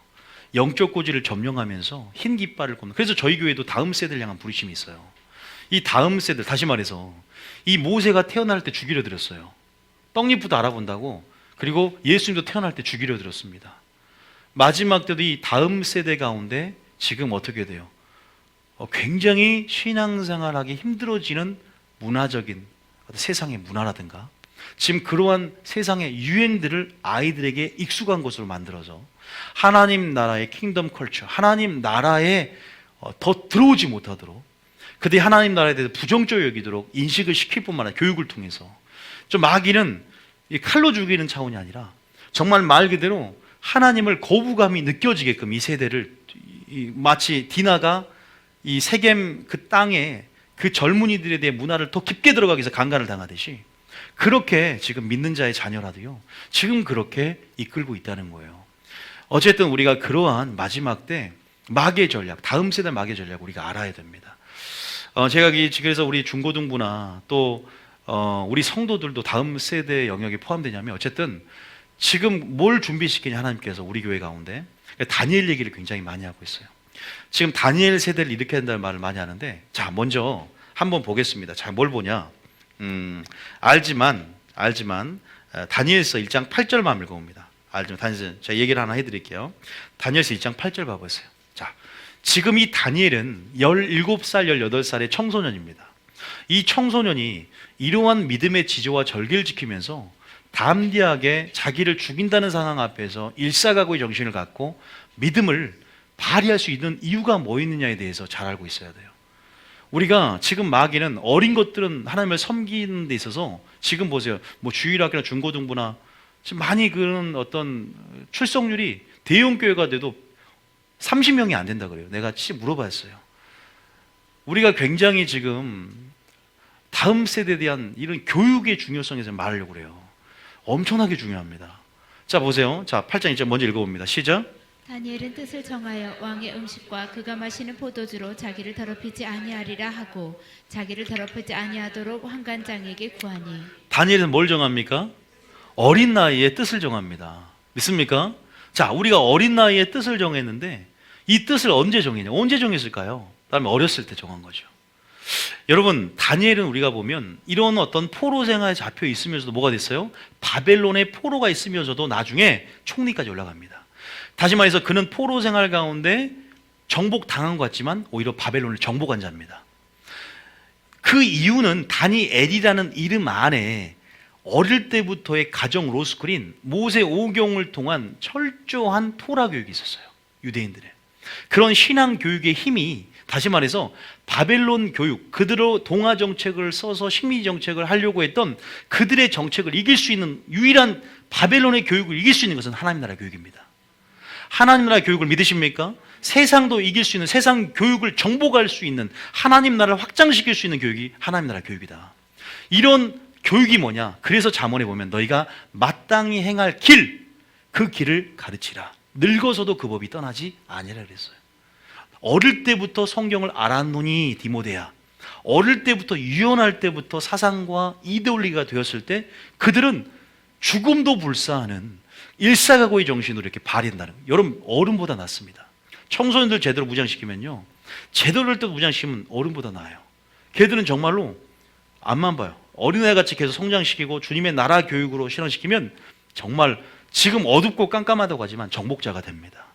영적 고지를 점령하면서 흰 깃발을 꽂는. 그래서 저희 교회도 다음 세대를 향한 부르심이 있어요. 이 다음 세대, 다시 말해서 이 모세가 태어날 때 죽이려 들었어요. 떡잎부터 알아본다고. 그리고 예수님도 태어날 때 죽이려 들었습니다. 마지막 때도 이 다음 세대 가운데 지금 어떻게 돼요? 굉장히 신앙생활하기 힘들어지는 문화적인 세상의 문화라든가 지금 그러한 세상의 유행들을 아이들에게 익숙한 것으로 만들어서 하나님 나라의 킹덤 컬처, 하나님 나라에 더 들어오지 못하도록, 그들이 하나님 나라에 대해서 부정적으로 여기도록 인식을 시킬 뿐만 아니라 교육을 통해서 좀 마귀는 이 칼로 죽이는 차원이 아니라 정말 말 그대로 하나님을 거부감이 느껴지게끔 이 세대를, 마치 디나가 이 세겜 그 땅에 그 젊은이들에 대해 문화를 더 깊게 들어가기 위해서 강간을 당하듯이, 그렇게 지금 믿는 자의 자녀라도요 지금 그렇게 이끌고 있다는 거예요. 어쨌든 우리가 그러한 마지막 때 마귀의 전략, 다음 세대 마귀의 전략 우리가 알아야 됩니다. 제가 그래서 우리 중고등부나 또 우리 성도들도 다음 세대 영역에 포함되냐면, 어쨌든 지금 뭘 준비시키냐 하나님께서 우리 교회 가운데 다니엘 얘기를 굉장히 많이 하고 있어요. 지금 다니엘 세대를 일으켜야 된다는 말을 많이 하는데, 자, 먼저 한번 보겠습니다. 자, 뭘 보냐? 알지만 다니엘서 1장 8절만 읽어봅니다. 다니엘서 제가 얘기를 하나 해드릴게요. 다니엘서 1장 8절 봐보세요. 자, 지금 이 다니엘은 17살, 18살의 청소년입니다. 이 청소년이 이러한 믿음의 지조와 절개를 지키면서 담대하게 자기를 죽인다는 상황 앞에서 일사각오의 정신을 갖고 믿음을 발휘할 수 있는 이유가 뭐 있느냐에 대해서 잘 알고 있어야 돼요. 우리가 지금 마귀는 어린 것들은 하나님을 섬기는 데 있어서 지금 보세요. 뭐 주일학교나 중고등부나 지금 많이 그런 어떤 출석률이 대형 교회가 돼도 30명이 안 된다 그래요. 내가 진짜 물어봤어요. 우리가 굉장히 지금 다음 세대에 대한 이런 교육의 중요성에서 말하려고 그래요. 엄청나게 중요합니다. 자, 보세요. 자, 8장 2절 먼저 읽어봅니다. 시작.
다니엘은 뜻을 정하여 왕의 음식과 그가 마시는 포도주로 자기를 더럽히지 아니하리라 하고 자기를 더럽히지 아니하도록 환관장에게 구하니.
다니엘은 뭘 정합니까? 어린 나이에 뜻을 정합니다. 믿습니까? 자, 우리가 어린 나이에 뜻을 정했는데 이 뜻을 언제 정했냐? 언제 정했을까요? 그다음에 어렸을 때 정한 거죠. 여러분, 다니엘은 우리가 보면 이런 어떤 포로 생활에 잡혀 있으면서도 뭐가 됐어요? 바벨론의 포로가 있으면서도 나중에 총리까지 올라갑니다. 다시 말해서 그는 포로 생활 가운데 정복당한 것 같지만 오히려 바벨론을 정복한 자입니다. 그 이유는 다니엘이라는 이름 안에 어릴 때부터의 가정 로스쿨인 모세 오경을 통한 철저한 토라 교육이 있었어요. 유대인들의 그런 신앙 교육의 힘이, 다시 말해서 바벨론 교육, 그들의 동아 정책을 써서 식민 정책을 하려고 했던 그들의 정책을 이길 수 있는 유일한, 바벨론의 교육을 이길 수 있는 것은 하나님 나라 교육입니다. 하나님 나라 교육을 믿으십니까? 세상도 이길 수 있는, 세상 교육을 정복할 수 있는, 하나님 나라를 확장시킬 수 있는 교육이 하나님 나라 교육이다. 이런 교육이 뭐냐? 그래서 잠언에 보면 너희가 마땅히 행할 길, 그 길을 가르치라. 늙어서도 그 법이 떠나지 아니라 그랬어요. 어릴 때부터 성경을 알았노니 디모데야. 어릴 때부터, 유연할 때부터 사상과 이데올리가 되었을 때 그들은 죽음도 불사하는 일사각오의 정신으로 이렇게 발휘한다는 거예요. 여러분, 어른보다 낫습니다. 청소년들 제대로 무장시키면요, 제대로 할 때 무장시키면 어른보다 나아요. 걔들은 정말로 앞만 봐요. 어린애같이 계속 성장시키고 주님의 나라 교육으로 실현시키면 정말 지금 어둡고 깜깜하다고 하지만 정복자가 됩니다.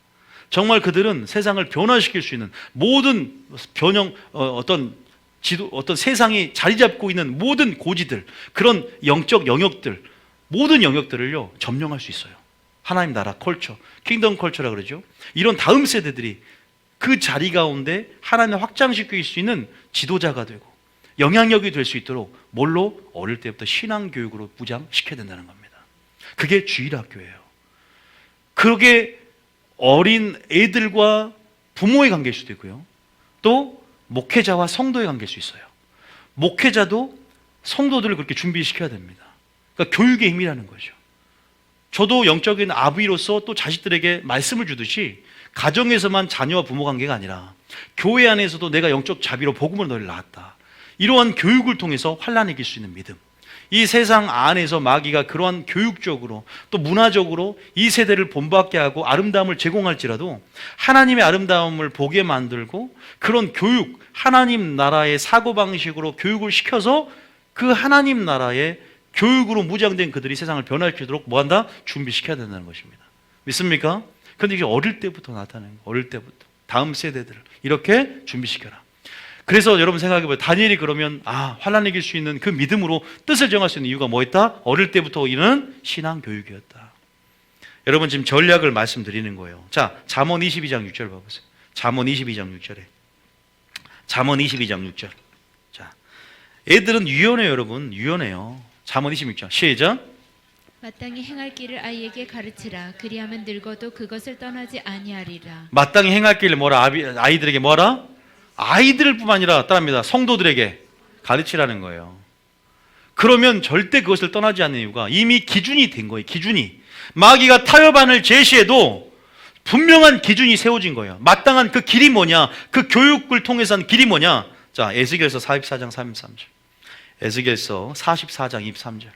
정말 그들은 세상을 변화시킬 수 있는 모든 변형, 어떤 세상이 자리 잡고 있는 모든 고지들, 그런 영적 영역들, 모든 영역들을요 점령할 수 있어요. 하나님 나라 컬처, 킹덤 컬처라 그러죠. 이런 다음 세대들이 그 자리 가운데 하나님을 확장시킬 수 있는 지도자가 되고 영향력이 될 수 있도록 뭘로? 어릴 때부터 신앙교육으로 무장시켜야 된다는 겁니다. 그게 주일학교예요. 그게 어린 애들과 부모의 관계일 수도 있고요, 또 목회자와 성도의 관계일 수 있어요. 목회자도 성도들을 그렇게 준비시켜야 됩니다. 그러니까 교육의 힘이라는 거죠. 저도 영적인 아비로서 또 자식들에게 말씀을 주듯이 가정에서만 자녀와 부모 관계가 아니라 교회 안에서도 내가 영적 자비로 복음으로 너를 낳았다. 이러한 교육을 통해서 환난을 이길 수 있는 믿음. 이 세상 안에서 마귀가 그러한 교육적으로 또 문화적으로 이 세대를 본받게 하고 아름다움을 제공할지라도 하나님의 아름다움을 보게 만들고 그런 교육, 하나님 나라의 사고방식으로 교육을 시켜서 그 하나님 나라의 교육으로 무장된 그들이 세상을 변화시키도록 뭐한다? 준비시켜야 된다는 것입니다. 믿습니까? 그런데 이게 어릴 때부터 나타나는 거예요. 어릴 때부터 다음 세대들을 이렇게 준비시켜라. 그래서 여러분 생각해봐요. 다니엘이 그러면 환난 이길 수 있는 그 믿음으로 뜻을 정할 수 있는 이유가 뭐였다? 어릴 때부터 이는 신앙 교육이었다. 여러분 지금 전략을 말씀드리는 거예요. 자, 잠언 22장 6절 봐보세요. 잠언 22장 6절에 잠언 22장 6절. 자, 애들은 유연해요. 여러분 유연해요. 잠언 26장 시작.
마땅히 행할 길을 아이에게 가르치라. 그리하면 늙어도 그것을 떠나지 아니하리라.
마땅히 행할 길을 뭐라? 아이들에게 뭐라? 아이들 뿐만 아니라 따릅니다. 성도들에게 가르치라는 거예요. 그러면 절대 그것을 떠나지 않는 이유가 이미 기준이 된 거예요. 기준이. 마귀가 타협안을 제시해도 분명한 기준이 세워진 거예요. 마땅한 그 길이 뭐냐? 그 교육을 통해서 한 길이 뭐냐? 자, 에스겔서 44장 33절. 에스겔서 44장 23절.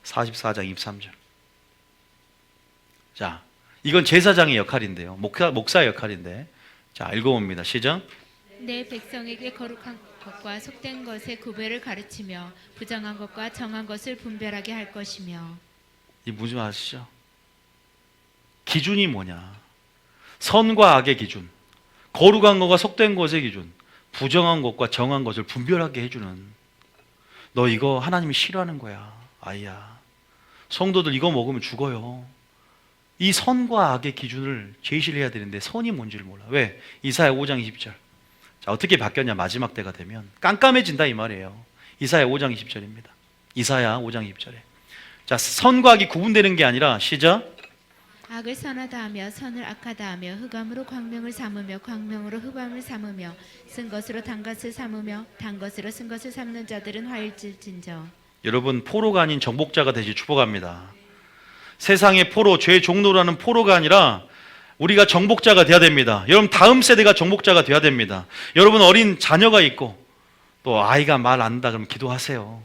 44장 23절. 자, 이건 제사장의 역할인데요. 목사의 역할인데. 자, 읽어봅니다. 시작.
내 백성에게 거룩한 것과 속된 것의 구별을 가르치며 부정한 것과 정한 것을 분별하게 할 것이며.
이 무슨 아시죠? 기준이 뭐냐? 선과 악의 기준, 거룩한 것과 속된 것의 기준, 부정한 것과 정한 것을 분별하게 해주는. 너 이거 하나님이 싫어하는 거야, 아이야. 성도들 이거 먹으면 죽어요. 이 선과 악의 기준을 제시를 해야 되는데 선이 뭔지를 몰라. 왜? 이사야 5장 20절. 자, 어떻게 바뀌었냐? 마지막 때가 되면 깜깜해진다 이 말이에요. 이사야 5장 20절입니다. 이사야 5장 20절에. 자, 선과 악이 구분되는 게 아니라 시작.
악을 선하다 하며 선을 악하다 하며 흑암으로 광명을 삼으며 광명으로 흑암을 삼으며 쓴 것으로 단 것을 삼으며 단 것으로 쓴 것을 삼는 자들은 화일질진저.
여러분, 포로가 아닌 정복자가 되시 축복합니다. 세상의 포로, 죄의 종로라는 포로가 아니라 우리가 정복자가 돼야 됩니다. 여러분, 다음 세대가 정복자가 돼야 됩니다. 여러분, 어린 자녀가 있고 또 아이가 말 안 한다 그러면 기도하세요.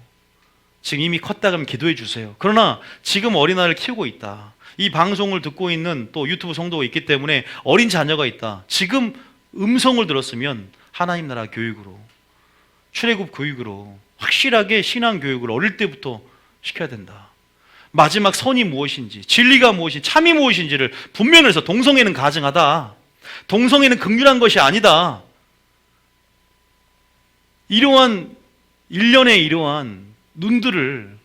지금 이미 컸다 그러면 기도해 주세요. 그러나 지금 어린아이를 키우고 있다. 이 방송을 듣고 있는 또 유튜브 성도가 있기 때문에 어린 자녀가 있다. 지금 음성을 들었으면 하나님 나라 교육으로, 출애굽 교육으로, 확실하게 신앙 교육을 어릴 때부터 시켜야 된다. 마지막 선이 무엇인지, 진리가 무엇인지, 참이 무엇인지를 분명히 해서 동성애는 가증하다. 동성애는 극률한 것이 아니다. 이러한 일련의 이러한 눈들을,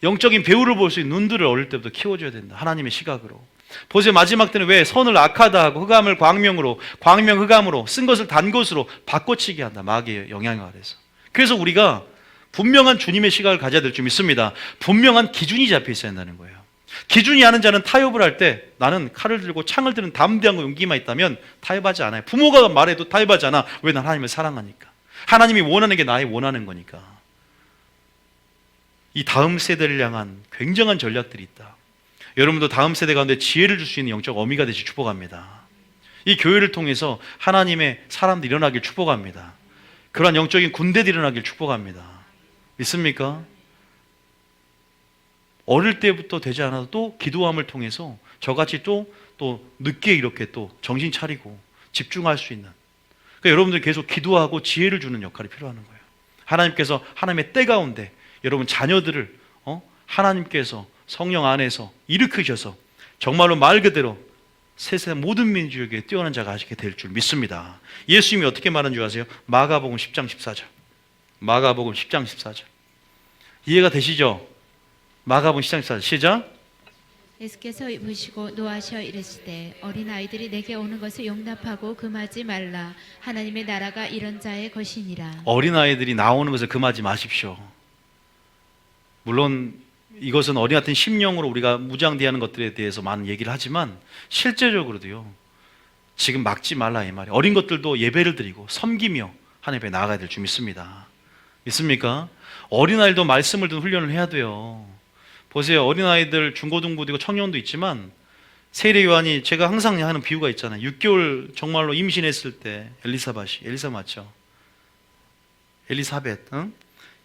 영적인 배우를 볼 수 있는 눈들을 어릴 때부터 키워줘야 된다. 하나님의 시각으로. 보세요. 마지막 때는 왜 선을 악하다 하고 흑암을 광명으로, 광명 흑암으로, 쓴 것을 단 것으로 바꿔치기 한다. 마귀의 영향 아래서. 그래서 우리가 분명한 주님의 시각을 가져야 될 줄 믿습니다. 분명한 기준이 잡혀 있어야 한다는 거예요. 기준이 아는 자는 타협을 할 때 나는 칼을 들고 창을 드는 담대함과 용기만 있다면 타협하지 않아요. 부모가 말해도 타협하지 않아. 왜? 난 하나님을 사랑하니까. 하나님이 원하는 게 나의 원하는 거니까. 이 다음 세대를 향한 굉장한 전략들이 있다. 여러분도 다음 세대 가운데 지혜를 줄 수 있는 영적 어미가 되시 축복합니다. 이 교회를 통해서 하나님의 사람들이 일어나길 축복합니다. 그러한 영적인 군대들이 일어나길 축복합니다. 믿습니까? 어릴 때부터 되지 않아도 또 기도함을 통해서 저같이 또 늦게 이렇게 또 정신 차리고 집중할 수 있는, 그러니까 여러분들 계속 기도하고 지혜를 주는 역할이 필요한 거예요. 하나님께서 하나님의 때 가운데 여러분 자녀들을 하나님께서 성령 안에서 일으키셔서 정말로 말 그대로 세상 모든 민족에게 뛰어난 자가 하시게 될 줄 믿습니다. 예수님이 어떻게 말한 줄 아세요? 마가복음 10장 14절. 마가복음 10장 14절. 이해가 되시죠? 마가복음 10장 14절. 시작.
예수께서 보시고 노하셔 이르시되 어린 아이들이 내게 오는 것을 용납하고 금하지 말라. 하나님의 나라가 이런 자의 것이니라.
어린 아이들이 나오는 것을 금하지 마십시오. 물론 이것은 어린 같은 심령으로 우리가 무장대하는 것들에 대해서 많은 얘기를 하지만 실제적으로도요, 지금 막지 말라 이 말이에요. 어린 것들도 예배를 드리고 섬기며 하나님 앞에 나아가야 될 줄 믿습니다. 믿습니까? 어린아이도 말씀을 듣는 훈련을 해야 돼요. 보세요. 어린아이들 중고등부도 있고 청년도 있지만 세례 요한이, 제가 항상 하는 비유가 있잖아요. 6개월 정말로 임신했을 때 엘리사 맞죠? 엘리사벳, 응?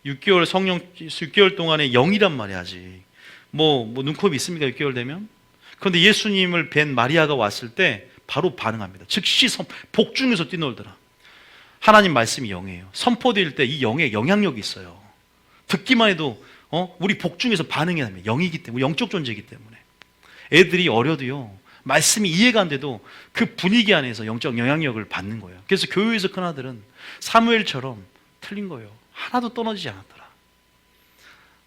6개월 성령 6개월 동안의 영이란 말이야. 아직 뭐 눈코입 있습니까? 6개월 되면. 그런데 예수님을 뵌 마리아가 왔을 때 바로 반응합니다. 즉시 복중에서 뛰놀더라. 하나님 말씀이 영이에요. 선포될 때 이 영에 영향력이 있어요. 듣기만 해도 우리 복중에서 반응해야 합니다. 영이기 때문에, 영적 존재이기 때문에. 애들이 어려도요, 말씀이 이해가 안 돼도 그 분위기 안에서 영적 영향력을 받는 거예요. 그래서 교회에서 큰 아들은 사무엘처럼 틀린 거예요. 하나도 떨어지지 않았더라.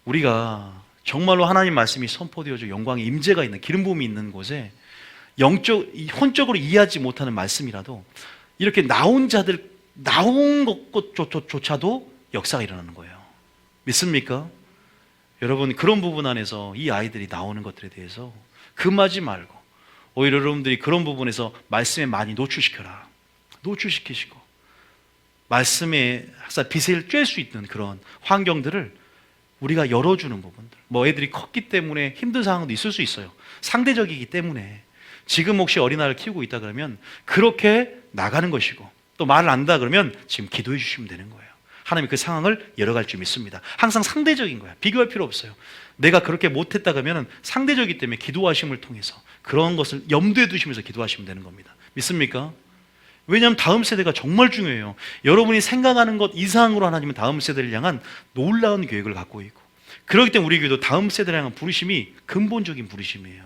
우리가 정말로 하나님 말씀이 선포되어져 영광의 임재가 있는, 기름 부음이 있는 곳에 혼적으로 이해하지 못하는 말씀이라도 이렇게 나온 것조차도 역사가 일어나는 거예요. 믿습니까? 여러분, 그런 부분 안에서 이 아이들이 나오는 것들에 대해서 금하지 말고 오히려 여러분들이 그런 부분에서 말씀에 많이 노출시키시고 말씀에 항상 빛을 쬐 수 있는 그런 환경들을 우리가 열어주는 부분들. 뭐 애들이 컸기 때문에 힘든 상황도 있을 수 있어요. 상대적이기 때문에. 지금 혹시 어린아이를 키우고 있다 그러면 그렇게 나가는 것이고, 또 말을 안다 그러면 지금 기도해 주시면 되는 거예요. 하나님이 그 상황을 열어갈 줄 믿습니다. 항상 상대적인 거야. 비교할 필요 없어요. 내가 그렇게 못했다 그러면 상대적이기 때문에 기도하심을 통해서 그런 것을 염두에 두시면서 기도하시면 되는 겁니다. 믿습니까? 왜냐하면 다음 세대가 정말 중요해요. 여러분이 생각하는 것 이상으로 하나님은 다음 세대를 향한 놀라운 계획을 갖고 있고, 그렇기 때문에 우리 교회도 다음 세대를 향한 부르심이 근본적인 부르심이에요.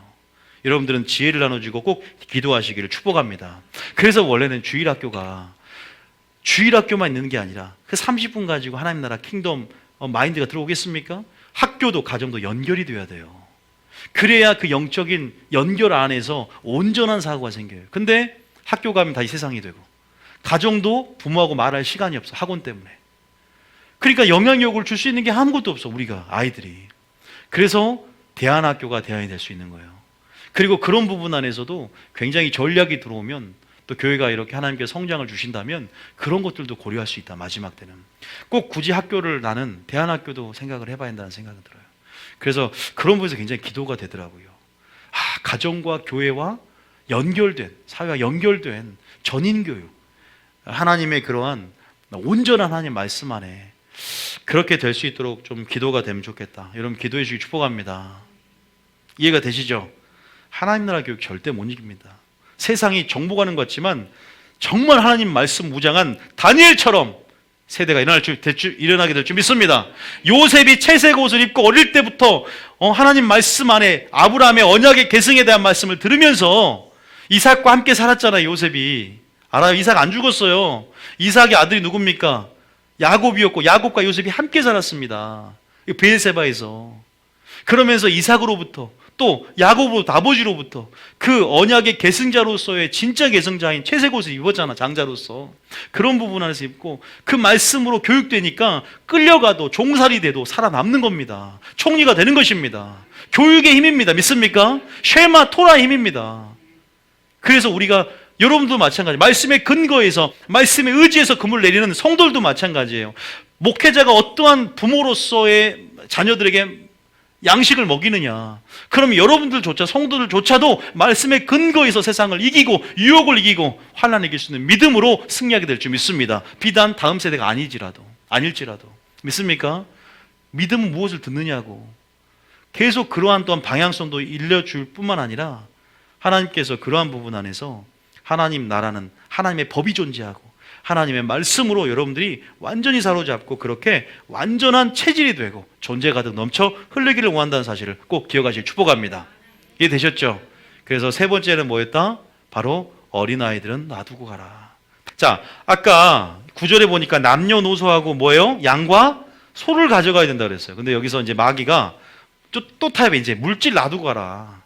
여러분들은 지혜를 나눠주고 꼭 기도하시기를 축복합니다. 그래서 원래는 주일학교만 있는 게 아니라 그 30분 가지고 하나님 나라 킹덤 마인드가 들어오겠습니까? 학교도 가정도 연결이 돼야 돼요. 그래야 그 영적인 연결 안에서 온전한 사고가 생겨요. 근데 학교 가면 다시 세상이 되고, 가정도 부모하고 말할 시간이 없어, 학원 때문에. 그러니까 영향력을 줄 수 있는 게 아무것도 없어, 우리가, 아이들이. 그래서 대안학교가 대안이 될 수 있는 거예요. 그리고 그런 부분 안에서도 굉장히 전략이 들어오면 또 교회가 이렇게 하나님께서 성장을 주신다면 그런 것들도 고려할 수 있다. 마지막 때는 꼭 굳이 학교를 나는 대안학교도 생각을 해봐야 한다는 생각이 들어요. 그래서 그런 부분에서 굉장히 기도가 되더라고요. 가정과 교회와 연결된, 사회와 연결된 전인교육, 하나님의 그러한 온전한 하나님 말씀 안에 그렇게 될 수 있도록 좀 기도가 되면 좋겠다. 여러분 기도해 주시기 축복합니다. 이해가 되시죠? 하나님 나라 교육 절대 못 이깁니다. 세상이 정복하는 것 같지만 정말 하나님 말씀 무장한 다니엘처럼 세대가 일어나게 될 줄 믿습니다. 요셉이 채색 옷을 입고 어릴 때부터 하나님 말씀 안에 아브라함의 언약의 계승에 대한 말씀을 들으면서 이삭과 함께 살았잖아요. 요셉이 알아요? 이삭 안 죽었어요. 이삭의 아들이 누굽니까? 야곱이었고 야곱과 요셉이 함께 살았습니다. 베엘세바에서. 그러면서 이삭으로부터 또 야곱으로부터 아버지로부터 그 언약의 계승자로서의 진짜 계승자인 채색 옷을 입었잖아. 장자로서. 그런 부분 안에서 입고 그 말씀으로 교육되니까 끌려가도 종살이 돼도 살아남는 겁니다. 총리가 되는 것입니다. 교육의 힘입니다. 믿습니까? 쉐마 토라의 힘입니다. 그래서 우리가 여러분도 마찬가지. 말씀의 근거에서 말씀의 의지에서 금을 내리는 성도들도 마찬가지예요. 목회자가 어떠한 부모로서의 자녀들에게 양식을 먹이느냐. 그럼 여러분들조차 성도들조차도 말씀의 근거에서 세상을 이기고 유혹을 이기고 환난을 이길 수 있는 믿음으로 승리하게 될 줄 믿습니다. 비단 다음 세대가 아닐지라도 믿습니까? 믿음은 무엇을 듣느냐고. 계속 그러한 또한 방향성도 일려줄 뿐만 아니라 하나님께서 그러한 부분 안에서 하나님 나라는 하나님의 법이 존재하고 하나님의 말씀으로 여러분들이 완전히 사로잡고 그렇게 완전한 체질이 되고 존재 가득 넘쳐 흐르기를 원한다는 사실을 꼭 기억하시길 축복합니다. 이해되셨죠? 그래서 세 번째는 뭐였다? 바로 어린아이들은 놔두고 가라. 자, 아까 9절에 보니까 남녀노소하고 뭐예요? 양과 소를 가져가야 된다 그랬어요. 근데 여기서 이제 마귀가 또 타협해. 이제 물질 놔두고 가라.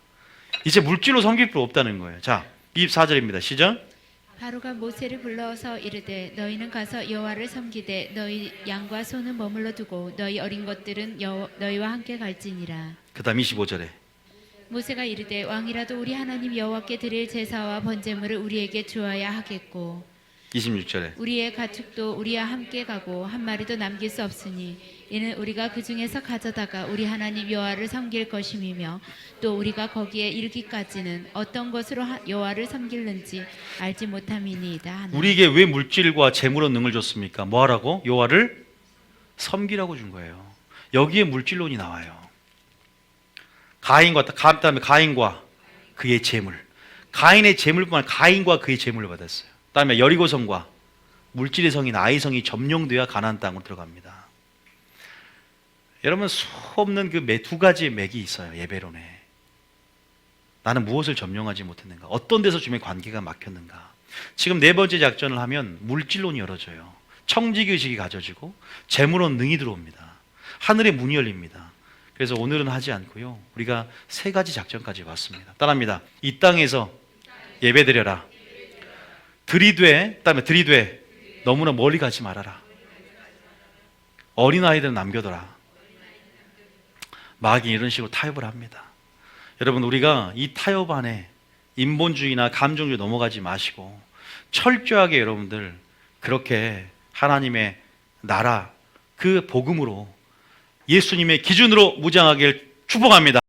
이제 물질로 섬길 필요 없다는 거예요. 자, 24절입니다. 시작.
바로가 모세를 불러서 이르되 너희는 가서 여호와를 섬기되 너희 양과 소는 머물러 두고 너희 어린 것들은 너희와 함께 갈지니라.
그 다음 25절에
모세가 이르되 왕이라도 우리 하나님 여호와께 드릴 제사와 번제물을 우리에게 주어야 하겠고
26절에
우리의 가축도 우리와 함께 가고 한 마리도 남길 수 없으니 이는 우리가 그 중에서 가져다가 우리 하나님 여호와를 섬길 것임이며 또 우리가 거기에 이르기까지는 어떤 것으로 여호와를 섬길는지 알지 못함이니이다 하나.
우리에게 왜 물질과 재물로 능을 줬습니까? 뭐 하라고? 여호와를 섬기라고 준 거예요. 여기에 물질론이 나와요. 그다음에 가인과 그의 재물. 가인의 재물뿐만 아니라 가인과 그의 재물을 받았어요. 그다음에 여리고성과 물질의 성인 아이성이 점령되어야 가나안 땅으로 들어갑니다. 여러분 수없는 그 두 가지의 맥이 있어요. 예배론에. 나는 무엇을 점령하지 못했는가? 어떤 데서 주님의 관계가 막혔는가? 지금 네 번째 작전을 하면 물질론이 열어져요. 청지기의식이 가져지고 재물론 능이 들어옵니다. 하늘의 문이 열립니다. 그래서 오늘은 하지 않고요. 우리가 세 가지 작전까지 왔습니다. 따라합니다. 이 땅에서 예배드려라. 그다음에 들이되 너무나 멀리 가지 말아라. 어린아이들은 남겨둬라. 마귀는 이런 식으로 타협을 합니다. 여러분 우리가 이 타협 안에 인본주의나 감정주의 넘어가지 마시고 철저하게 여러분들 그렇게 하나님의 나라 그 복음으로 예수님의 기준으로 무장하길 축복합니다.